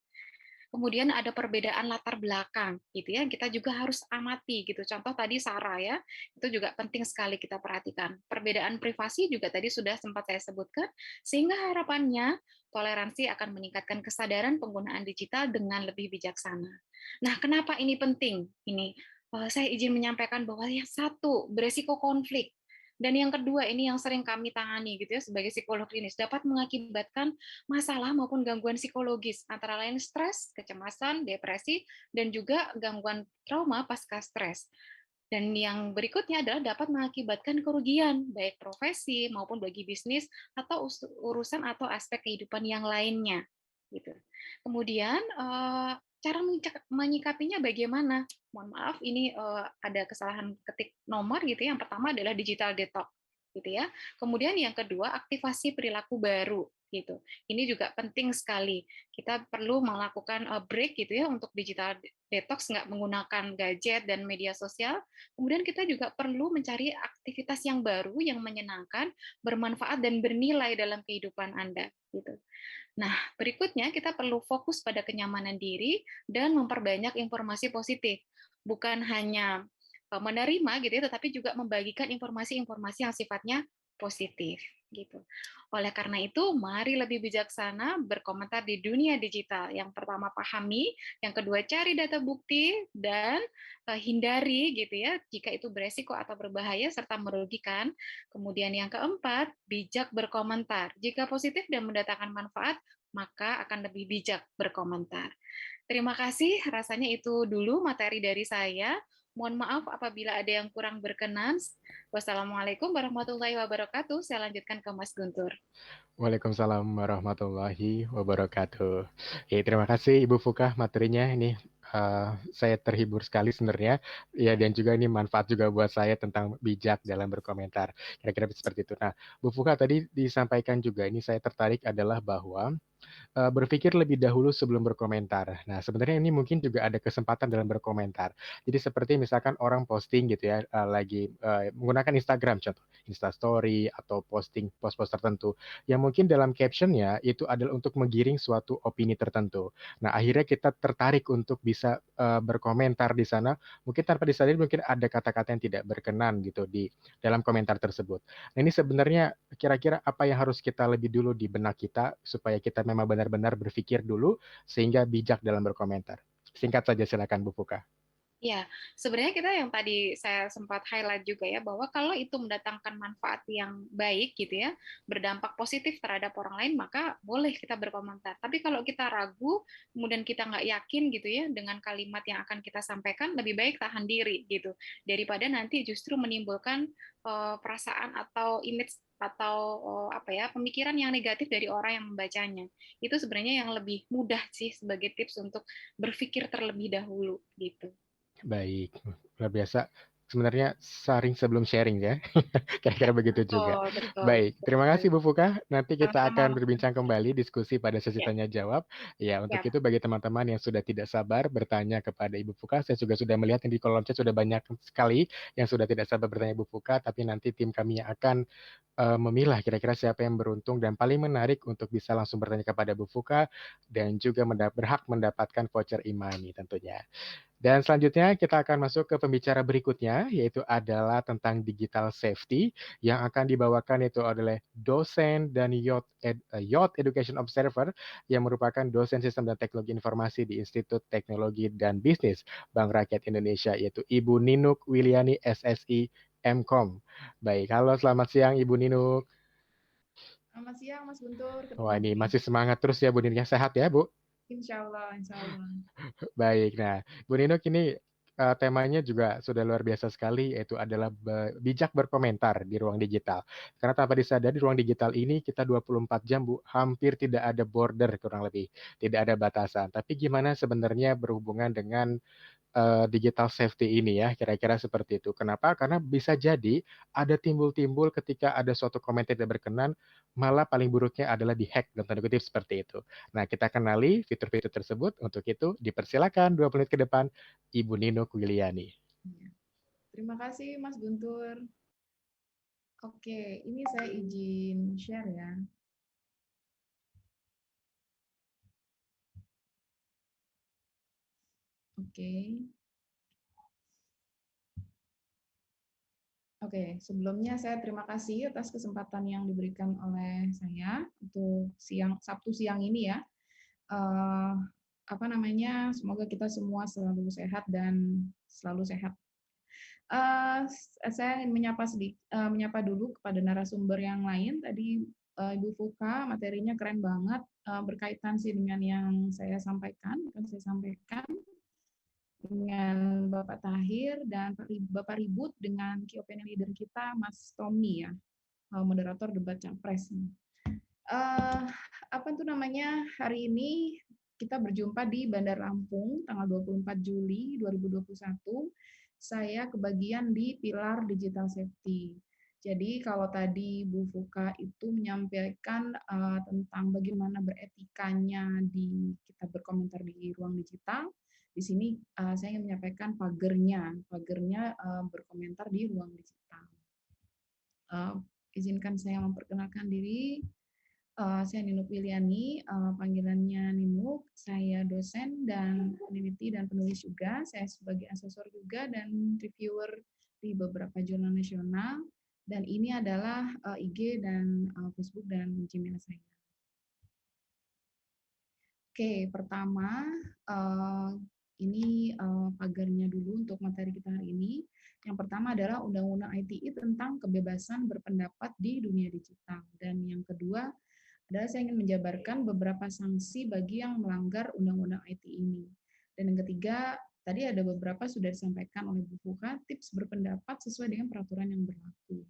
Kemudian ada perbedaan latar belakang gitu ya, kita juga harus amati gitu. Contoh tadi Sarah ya, itu juga penting sekali kita perhatikan. Perbedaan privasi juga tadi sudah sempat saya sebutkan, sehingga harapannya toleransi akan meningkatkan kesadaran penggunaan digital dengan lebih bijaksana. Nah, kenapa ini penting? Ini saya izin menyampaikan bahwa yang satu, beresiko konflik. Dan yang kedua, ini yang sering kami tangani gitu ya sebagai psikolog klinis, dapat mengakibatkan masalah maupun gangguan psikologis, antara lain stres, kecemasan, depresi, dan juga gangguan trauma pasca stres. Dan yang berikutnya adalah dapat mengakibatkan kerugian, baik profesi maupun bagi bisnis atau urusan atau aspek kehidupan yang lainnya. Gitu. Kemudian cara menyikapinya bagaimana? Mohon maaf, ini ada kesalahan ketik nomor gitu ya. Yang pertama adalah digital detox, gitu ya. Kemudian yang kedua aktivasi perilaku baru, gitu. Ini juga penting sekali. Kita perlu melakukan break gitu ya untuk digital detox, nggak menggunakan gadget dan media sosial. Kemudian kita juga perlu mencari aktivitas yang baru, yang menyenangkan, bermanfaat dan bernilai dalam kehidupan Anda, gitu. Nah, berikutnya kita perlu fokus pada kenyamanan diri dan memperbanyak informasi positif. Bukan hanya menerima gitu ya, tetapi juga membagikan informasi-informasi yang sifatnya positif gitu. Oleh karena itu, mari lebih bijaksana berkomentar di dunia digital. Yang pertama pahami, yang kedua cari data bukti dan hindari gitu ya jika itu beresiko atau berbahaya serta merugikan. Kemudian yang keempat, bijak berkomentar. Jika positif dan mendatangkan manfaat, maka akan lebih bijak berkomentar. Terima kasih, rasanya itu dulu materi dari saya. Mohon maaf apabila ada yang kurang berkenan. Wassalamualaikum warahmatullahi wabarakatuh. Saya lanjutkan ke Mas Guntur. Waalaikumsalam warahmatullahi wabarakatuh. Ya, terima kasih Ibu Fukah materinya ini. Saya terhibur sekali sebenarnya, ya, dan juga ini manfaat juga buat saya tentang bijak dalam berkomentar. Kira-kira seperti itu. Nah, Bu Fukah tadi disampaikan juga, ini saya tertarik adalah bahwa berpikir lebih dahulu sebelum berkomentar. Nah, sebenarnya ini mungkin juga ada kesempatan dalam berkomentar. Jadi seperti misalkan orang posting gitu ya, lagi menggunakan Instagram contoh, Instastory atau posting post-post tertentu, yang mungkin dalam captionnya itu adalah untuk menggiring suatu opini tertentu. Nah, akhirnya kita tertarik untuk bisa berkomentar di sana, mungkin tanpa disadari mungkin ada kata-kata yang tidak berkenan gitu di dalam komentar tersebut. Nah, ini sebenarnya kira-kira apa yang harus kita lebih dulu di benak kita supaya kita memang benar-benar berpikir dulu sehingga bijak dalam berkomentar. Singkat saja silakan Bu Fuka. Ya, sebenarnya kita yang tadi saya sempat highlight juga ya, bahwa kalau itu mendatangkan manfaat yang baik gitu ya, berdampak positif terhadap orang lain, maka boleh kita berkomentar. Tapi kalau kita ragu, kemudian kita nggak yakin gitu ya dengan kalimat yang akan kita sampaikan, lebih baik tahan diri gitu, daripada nanti justru menimbulkan perasaan atau image atau pemikiran yang negatif dari orang yang membacanya. Itu sebenarnya yang lebih mudah sih sebagai tips untuk berpikir terlebih dahulu gitu. Baik, luar biasa. Sebenarnya sharing sebelum sharing ya. Kira-kira begitu juga. Betul, betul. Baik, terima kasih Bu Fuka. Nanti kita Sama-sama, akan Mas berbincang Guntur. kembali diskusi pada sesi Ya, tanya jawab. Ya, untuk siap. itu bagi teman-teman yang sudah tidak sabar bertanya kepada Ibu Fuka, saya juga sudah melihat di kolom chat sudah banyak sekali yang sudah tidak sabar bertanya Ibu Fuka, tapi nanti tim kami yang akan memilah kira-kira siapa yang beruntung dan paling menarik untuk bisa langsung bertanya kepada Bu Fuka dan juga berhak mendapatkan voucher Imani tentunya. Dan selanjutnya kita akan masuk ke pembicara berikutnya, yaitu adalah tentang digital safety yang akan dibawakan itu adalah dosen dan Yacht Education Observer yang merupakan dosen sistem dan teknologi informasi di Institut Teknologi dan Bisnis Bank Rakyat Indonesia, yaitu Ibu Ninuk Wiliani SSI MKOM. Baik, halo selamat siang Ibu Ninuk. Selamat siang, Mas Guntur. Ketemu Wah, ini lagi. masih semangat terus ya Bu Ninuk, sehat ya Bu? Insya Allah, insya Allah. Baik, nah Bu Ninuk ini temanya juga sudah luar biasa sekali, yaitu adalah bijak berkomentar di ruang digital. Karena tanpa disadari di ruang digital ini kita 24 jam Bu, hampir tidak ada border kurang lebih, tidak ada batasan. Tapi gimana sebenarnya berhubungan dengan digital safety ini ya, kira-kira seperti itu. Kenapa? Karena bisa jadi ada timbul-timbul ketika ada suatu komen tidak berkenan, malah paling buruknya adalah dihack dalam tanda kutip seperti itu. Nah, kita kenali fitur-fitur tersebut. Untuk itu, dipersilakan 2 menit ke depan, Ibu Nino Wiliani. Terima kasih, Mas Guntur. Oke, ini saya izin share ya. Oke. Oke, sebelumnya saya terima kasih atas kesempatan yang diberikan oleh saya untuk Sabtu siang ini ya. Semoga kita semua selalu sehat dan selalu sehat. Saya ingin menyapa dulu kepada narasumber yang lain. Tadi Ibu Fuka materinya keren banget, berkaitan sih dengan yang saya sampaikan, dengan Bapak Tahir dan Bapak Ribut dengan key opinion leader kita Mas Tommy ya, moderator debat capres. Apa itu namanya, hari ini kita berjumpa di Bandar Lampung tanggal 24 Juli 2021. Saya kebagian di pilar digital safety. Jadi kalau tadi Bu Fuka itu menyampaikan tentang bagaimana beretikanya kita berkomentar di ruang digital, di sini saya ingin menyampaikan pagernya berkomentar di ruang digital. Izinkan saya memperkenalkan diri. Saya Ninuk Wiliani, panggilannya Ninuk. Saya dosen dan peneliti dan penulis juga. Saya sebagai asesor juga dan reviewer di beberapa jurnal nasional. Dan ini adalah IG dan Facebook dan Gmail saya. Oke, pertama ini pagarnya dulu untuk materi kita hari ini. Yang pertama adalah Undang-Undang ITE tentang kebebasan berpendapat di dunia digital. Dan yang kedua adalah saya ingin menjabarkan beberapa sanksi bagi yang melanggar Undang-Undang ITE ini. Dan yang ketiga, tadi ada beberapa sudah disampaikan oleh Bu Fuka, tips berpendapat sesuai dengan peraturan yang berlaku.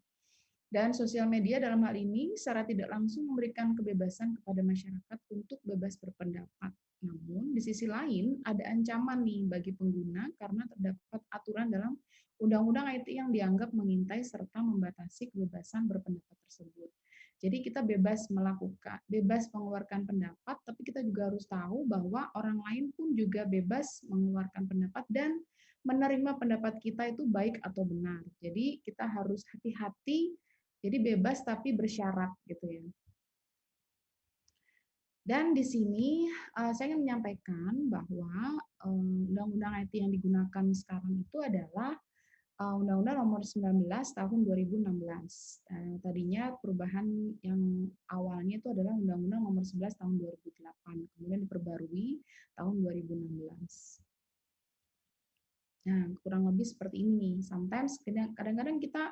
Dan sosial media dalam hal ini secara tidak langsung memberikan kebebasan kepada masyarakat untuk bebas berpendapat. Namun, di sisi lain, ada ancaman nih bagi pengguna karena terdapat aturan dalam Undang-Undang ITE yang dianggap mengintai serta membatasi kebebasan berpendapat tersebut. Jadi kita bebas mengeluarkan pendapat, tapi kita juga harus tahu bahwa orang lain pun juga bebas mengeluarkan pendapat dan menerima pendapat kita itu baik atau benar. Jadi kita harus hati-hati, jadi bebas tapi bersyarat gitu ya. Dan di sini saya ingin menyampaikan bahwa Undang-Undang ITE yang digunakan sekarang itu adalah Undang-Undang Nomor 19 Tahun 2016. Tadinya perubahan yang awalnya itu adalah Undang-Undang Nomor 11 Tahun 2008, kemudian diperbarui tahun 2016. Nah, kurang lebih seperti ini nih. Sometimes kadang-kadang kita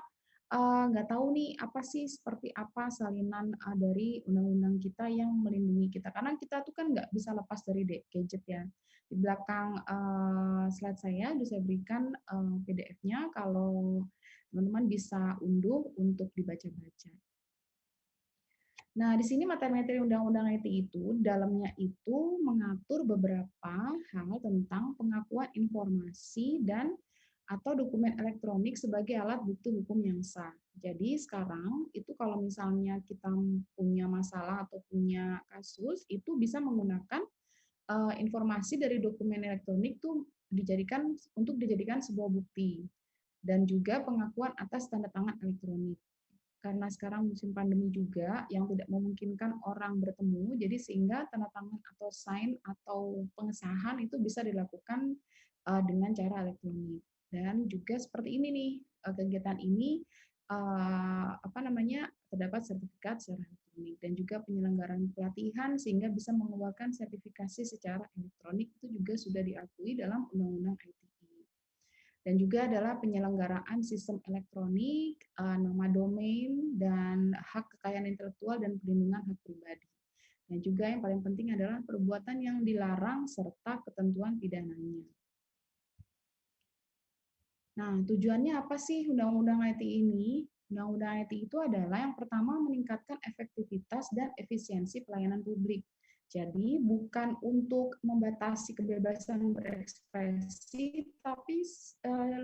nggak tahu nih apa sih seperti apa salinan dari undang-undang kita yang melindungi kita. Karena kita tuh kan nggak bisa lepas dari gadget ya. Di belakang slide saya sudah saya berikan PDF-nya kalau teman-teman bisa unduh untuk dibaca-baca. Nah, di sini materi-materi Undang-Undang ITE itu, dalamnya itu mengatur beberapa hal tentang pengakuan informasi dan atau dokumen elektronik sebagai alat bukti hukum yang sah. Jadi sekarang itu kalau misalnya kita punya masalah atau punya kasus, itu bisa menggunakan informasi dari dokumen elektronik itu dijadikan sebuah bukti. Dan juga pengakuan atas tanda tangan elektronik. Karena sekarang musim pandemi juga yang tidak memungkinkan orang bertemu, jadi sehingga tanda tangan atau sign atau pengesahan itu bisa dilakukan dengan cara elektronik. Dan juga seperti ini nih, kegiatan ini terdapat sertifikat secara elektronik dan juga penyelenggaraan pelatihan sehingga bisa mengeluarkan sertifikasi secara elektronik itu juga sudah diakui dalam Undang-Undang ITE. Dan juga adalah penyelenggaraan sistem elektronik, nama domain, dan hak kekayaan intelektual dan perlindungan hak pribadi. Dan juga yang paling penting adalah perbuatan yang dilarang serta ketentuan pidananya. Nah, tujuannya apa sih Undang-Undang ITE ini? Undang-Undang ITE itu adalah yang pertama meningkatkan efektivitas dan efisiensi pelayanan publik. Jadi bukan untuk membatasi kebebasan berekspresi, tapi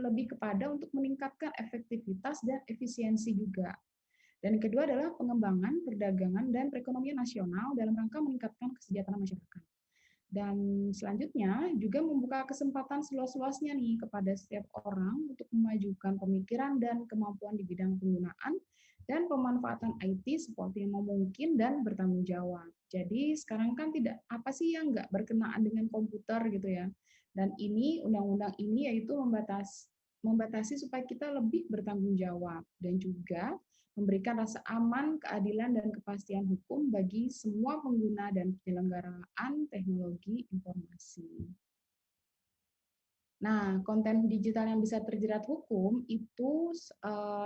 lebih kepada untuk meningkatkan efektivitas dan efisiensi juga. Dan kedua adalah pengembangan, perdagangan, dan perekonomian nasional dalam rangka meningkatkan kesejahteraan masyarakat. Dan selanjutnya juga membuka kesempatan seluas-luasnya nih kepada setiap orang untuk memajukan pemikiran dan kemampuan di bidang penggunaan dan pemanfaatan IT seperti yang mungkin dan bertanggung jawab. Jadi sekarang kan tidak apa sih yang nggak berkenaan dengan komputer gitu ya. Dan ini undang-undang ini yaitu membatasi supaya kita lebih bertanggung jawab dan juga memberikan rasa aman, keadilan, dan kepastian hukum bagi semua pengguna dan penyelenggaraan teknologi informasi. Nah, konten digital yang bisa terjerat hukum itu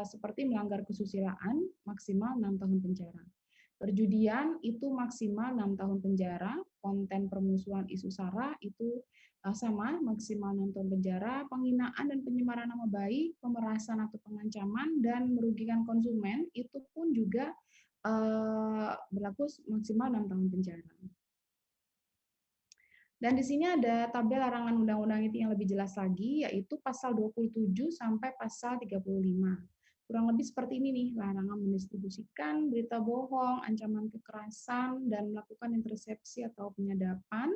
seperti melanggar kesusilaan maksimal 6 tahun penjara. Perjudian itu maksimal 6 tahun penjara, konten permusuhan isu sara itu sama maksimal 6 tahun penjara, penghinaan dan penyemaran nama baik, pemerasan atau pengancaman dan merugikan konsumen itu pun juga berlaku maksimal 6 tahun penjara. Dan di sini ada tabel larangan undang-undang itu yang lebih jelas lagi, yaitu pasal 27 sampai pasal 35. Kurang lebih seperti ini nih, larangan mendistribusikan berita bohong, ancaman kekerasan, dan melakukan intersepsi atau penyadapan,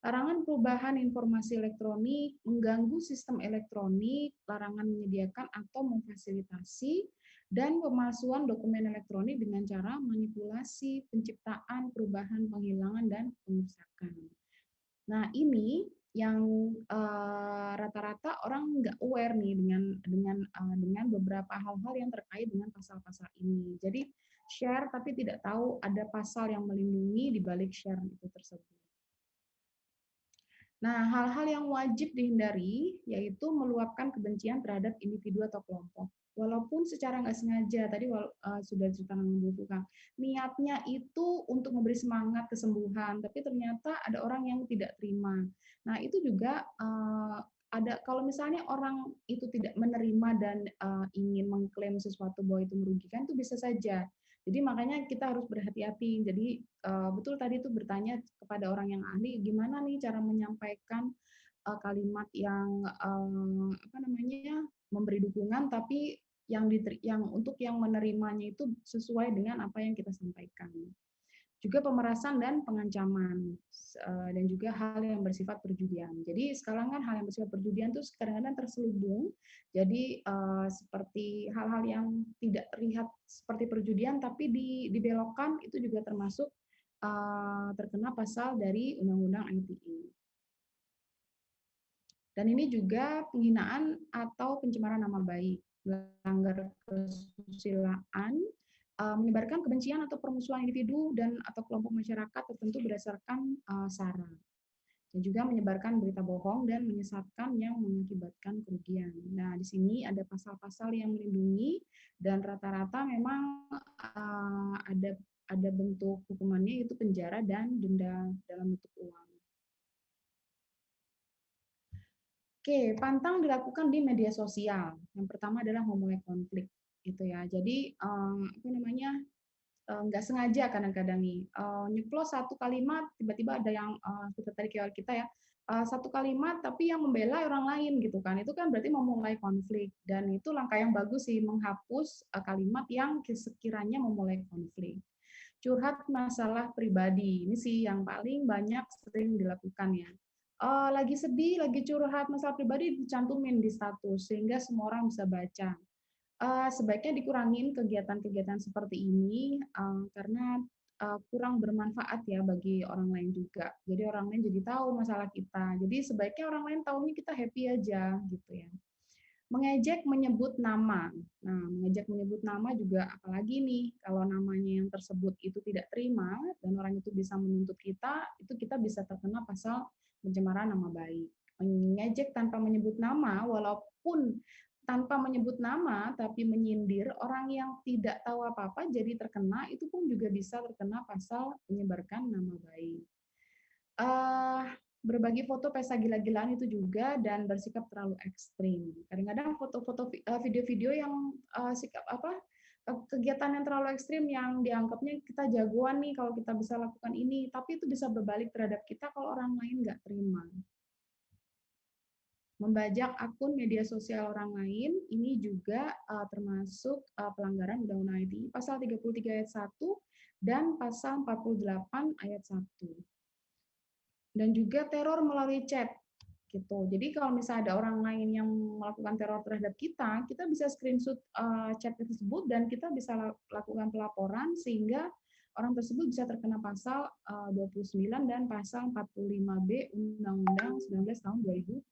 larangan perubahan informasi elektronik, mengganggu sistem elektronik, larangan menyediakan atau memfasilitasi, dan pemalsuan dokumen elektronik dengan cara manipulasi, penciptaan, perubahan, penghilangan, dan pengusakan. Nah, ini yang rata-rata orang nggak aware nih dengan beberapa hal-hal yang terkait dengan pasal-pasal ini. Jadi share tapi tidak tahu ada pasal yang melindungi di balik share itu tersebut. Nah, hal-hal yang wajib dihindari yaitu meluapkan kebencian terhadap individu atau kelompok. Walaupun secara nggak sengaja, tadi sudah diceritakan Bu Fuka, niatnya itu untuk memberi semangat kesembuhan, tapi ternyata ada orang yang tidak terima. Nah, itu juga ada, kalau misalnya orang itu tidak menerima dan ingin mengklaim sesuatu bahwa itu merugikan, itu bisa saja. Jadi makanya kita harus berhati-hati. Jadi betul tadi itu bertanya kepada orang yang ahli, gimana nih cara menyampaikan kalimat yang memberi dukungan, tapi yang untuk yang menerimanya itu sesuai dengan apa yang kita sampaikan. Juga pemerasan dan pengancaman, dan juga hal yang bersifat perjudian. Jadi sekarang kan hal yang bersifat perjudian itu kadang-kadang terselubung. Jadi seperti hal-hal yang tidak terlihat seperti perjudian, tapi dibelokkan itu juga termasuk terkena pasal dari Undang-Undang ITE. Dan ini juga penghinaan atau pencemaran nama baik, melanggar kesusilaan, menyebarkan kebencian atau permusuhan individu dan atau kelompok masyarakat tertentu berdasarkan sara, dan juga menyebarkan berita bohong dan menyesatkan yang mengakibatkan kerugian. Nah, di sini ada pasal-pasal yang melindungi dan rata-rata memang ada bentuk hukumannya yaitu penjara dan denda dalam bentuk uang. Oke, pantang dilakukan di media sosial. Yang pertama adalah memulai konflik, gitu ya. Jadi nggak sengaja kadang-kadang nih nyeplos satu kalimat, tiba-tiba ada yang seperti tadi kita ya, satu kalimat tapi yang membela orang lain gitu kan, itu kan berarti memulai konflik, dan itu langkah yang bagus sih, menghapus kalimat yang sekiranya memulai konflik. Curhat masalah pribadi, ini sih yang paling banyak sering dilakukan ya. Lagi sedih, lagi curhat masalah pribadi dicantumin di status sehingga semua orang bisa baca. Sebaiknya dikurangin kegiatan-kegiatan seperti ini karena kurang bermanfaat ya bagi orang lain juga. Jadi orang lain jadi tahu masalah kita. Jadi sebaiknya orang lain tahunya kita happy aja gitu ya. Mengejek menyebut nama. Nah, mengejek menyebut nama juga apalagi nih kalau namanya yang tersebut itu tidak terima dan orang itu bisa menuntut kita, itu kita bisa terkena pasal pencemaran nama baik. Mengejek tanpa menyebut nama, walaupun tanpa menyebut nama tapi menyindir orang yang tidak tahu apa-apa jadi terkena, itu pun juga bisa terkena pasal menyebarkan nama baik. Berbagi foto pesta gila-gilaan itu juga, dan bersikap terlalu ekstrim. Kadang-kadang foto-foto video-video yang kegiatan yang terlalu ekstrim yang dianggapnya kita jagoan nih kalau kita bisa lakukan ini, tapi itu bisa berbalik terhadap kita kalau orang lain nggak terima. Membajak akun media sosial orang lain, ini juga termasuk pelanggaran Undang-Undang ITE pasal 33 ayat 1 dan pasal 48 ayat 1. Dan juga teror melalui chat gitu. Jadi kalau misalnya ada orang lain yang melakukan teror terhadap kita, kita bisa screenshot chat tersebut dan kita bisa lakukan pelaporan sehingga orang tersebut bisa terkena pasal 29 dan pasal 45B Undang-Undang 19 tahun 2016.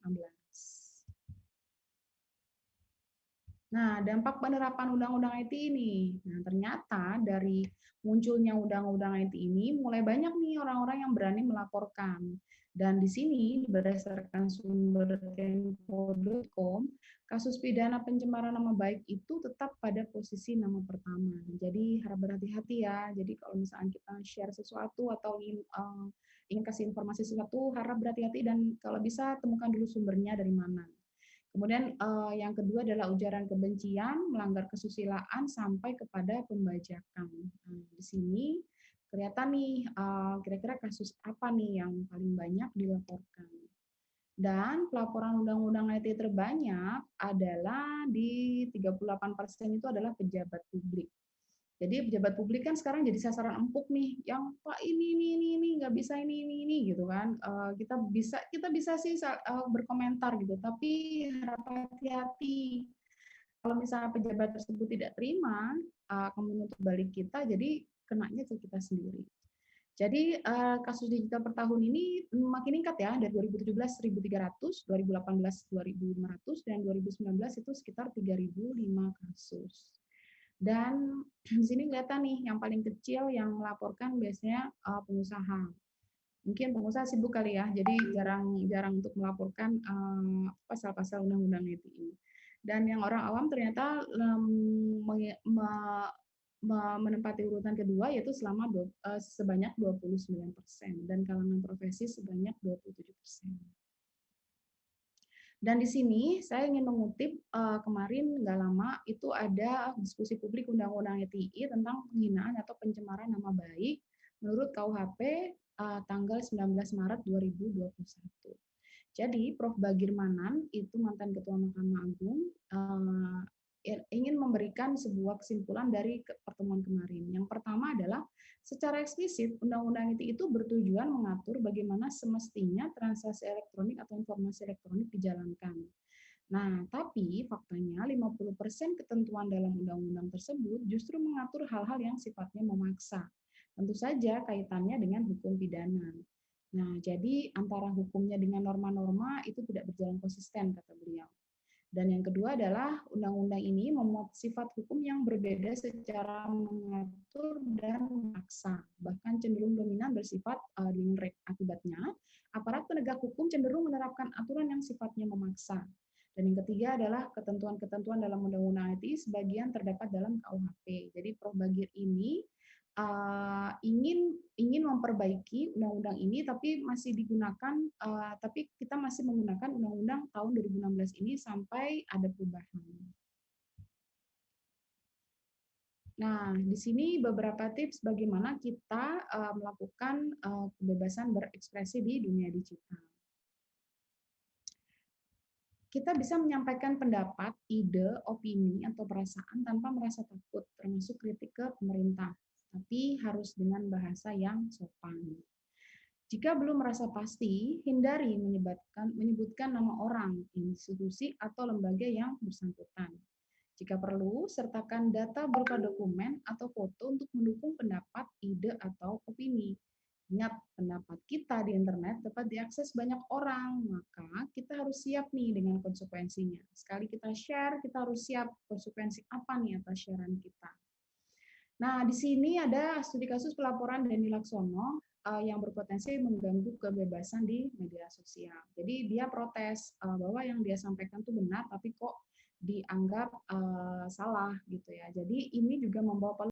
Nah, dampak penerapan Undang-Undang IT ini. Nah, ternyata dari munculnya Undang-Undang IT ini mulai banyak nih orang-orang yang berani melaporkan. Dan di sini berdasarkan sumber tempo.com, kasus pidana pencemaran nama baik itu tetap pada posisi nama pertama. Jadi harap berhati-hati ya. Jadi kalau misalnya kita share sesuatu atau ingin kasih informasi sesuatu, harap berhati-hati dan kalau bisa temukan dulu sumbernya dari mana. Kemudian yang kedua adalah ujaran kebencian, melanggar kesusilaan sampai kepada pembajakan. Nah, di sini kelihatan nih kira-kira kasus apa nih yang paling banyak dilaporkan. Dan pelaporan undang-undang IT terbanyak adalah di 38% itu adalah pejabat publik. Jadi pejabat publik kan sekarang jadi sasaran empuk nih, yang Pak ini nggak bisa ini gitu kan. Kita bisa sih berkomentar gitu, tapi harap hati-hati. Kalau misalnya pejabat tersebut tidak terima, kemudian untuk balik kita, jadi kenanya ke kita sendiri. Jadi kasus digital per tahun ini makin meningkat ya, dari 2017 1.300, 2018 2.500, dan 2019 itu sekitar 3.005 kasus. Dan di sini kelihatan nih yang paling kecil yang melaporkan biasanya pengusaha. Mungkin pengusaha sibuk kali ya, jadi jarang untuk melaporkan pasal-pasal undang-undang IT ini. Dan yang orang awam ternyata menempati urutan kedua yaitu sebanyak 29% dan kalangan profesi sebanyak 27%. Dan di sini saya ingin mengutip kemarin nggak lama itu ada diskusi publik Undang-Undang ITE tentang penghinaan atau pencemaran nama baik menurut KUHP tanggal 19 Maret 2021. Jadi Prof. Bagirmanan itu mantan Ketua Mahkamah Agung ingin memberikan sebuah kesimpulan dari pertemuan kemarin. Yang pertama adalah secara eksplisit Undang-Undang ITE itu bertujuan mengatur bagaimana semestinya transaksi elektronik atau informasi elektronik dijalankan. Nah, tapi faktanya 50% ketentuan dalam undang-undang tersebut justru mengatur hal-hal yang sifatnya memaksa. Tentu saja kaitannya dengan hukum pidana. Nah, jadi antara hukumnya dengan norma-norma itu tidak berjalan konsisten, kata beliau. Dan yang kedua adalah undang-undang ini memuat sifat hukum yang berbeda secara mengatur dan memaksa, bahkan cenderung dominan bersifat linear. Akibatnya, aparat penegak hukum cenderung menerapkan aturan yang sifatnya memaksa. Dan yang ketiga adalah ketentuan-ketentuan dalam undang-undang IT sebagian terdapat dalam KUHP. Jadi Prof. Bagir ini ingin memperbaiki undang-undang ini, tapi masih digunakan, tapi kita masih menggunakan undang-undang tahun 2016 ini sampai ada perubahan. Nah, di sini beberapa tips bagaimana kita melakukan kebebasan berekspresi di dunia digital. Kita bisa menyampaikan pendapat, ide, opini, atau perasaan tanpa merasa takut, termasuk kritik ke pemerintah, tapi harus dengan bahasa yang sopan. Jika belum merasa pasti, hindari menyebutkan nama orang, institusi, atau lembaga yang bersangkutan. Jika perlu, sertakan data berupa dokumen atau foto untuk mendukung pendapat, ide, atau opini. Ingat, pendapat kita di internet dapat diakses banyak orang, maka kita harus siap nih dengan konsekuensinya. Sekali kita share, kita harus siap konsekuensi apa nih atas sharean kita. Nah, di sini ada studi kasus pelaporan Denny Laksono yang berpotensi mengganggu kebebasan di media sosial. Jadi dia protes bahwa yang dia sampaikan itu benar, tapi kok dianggap salah gitu ya. Jadi ini juga membawa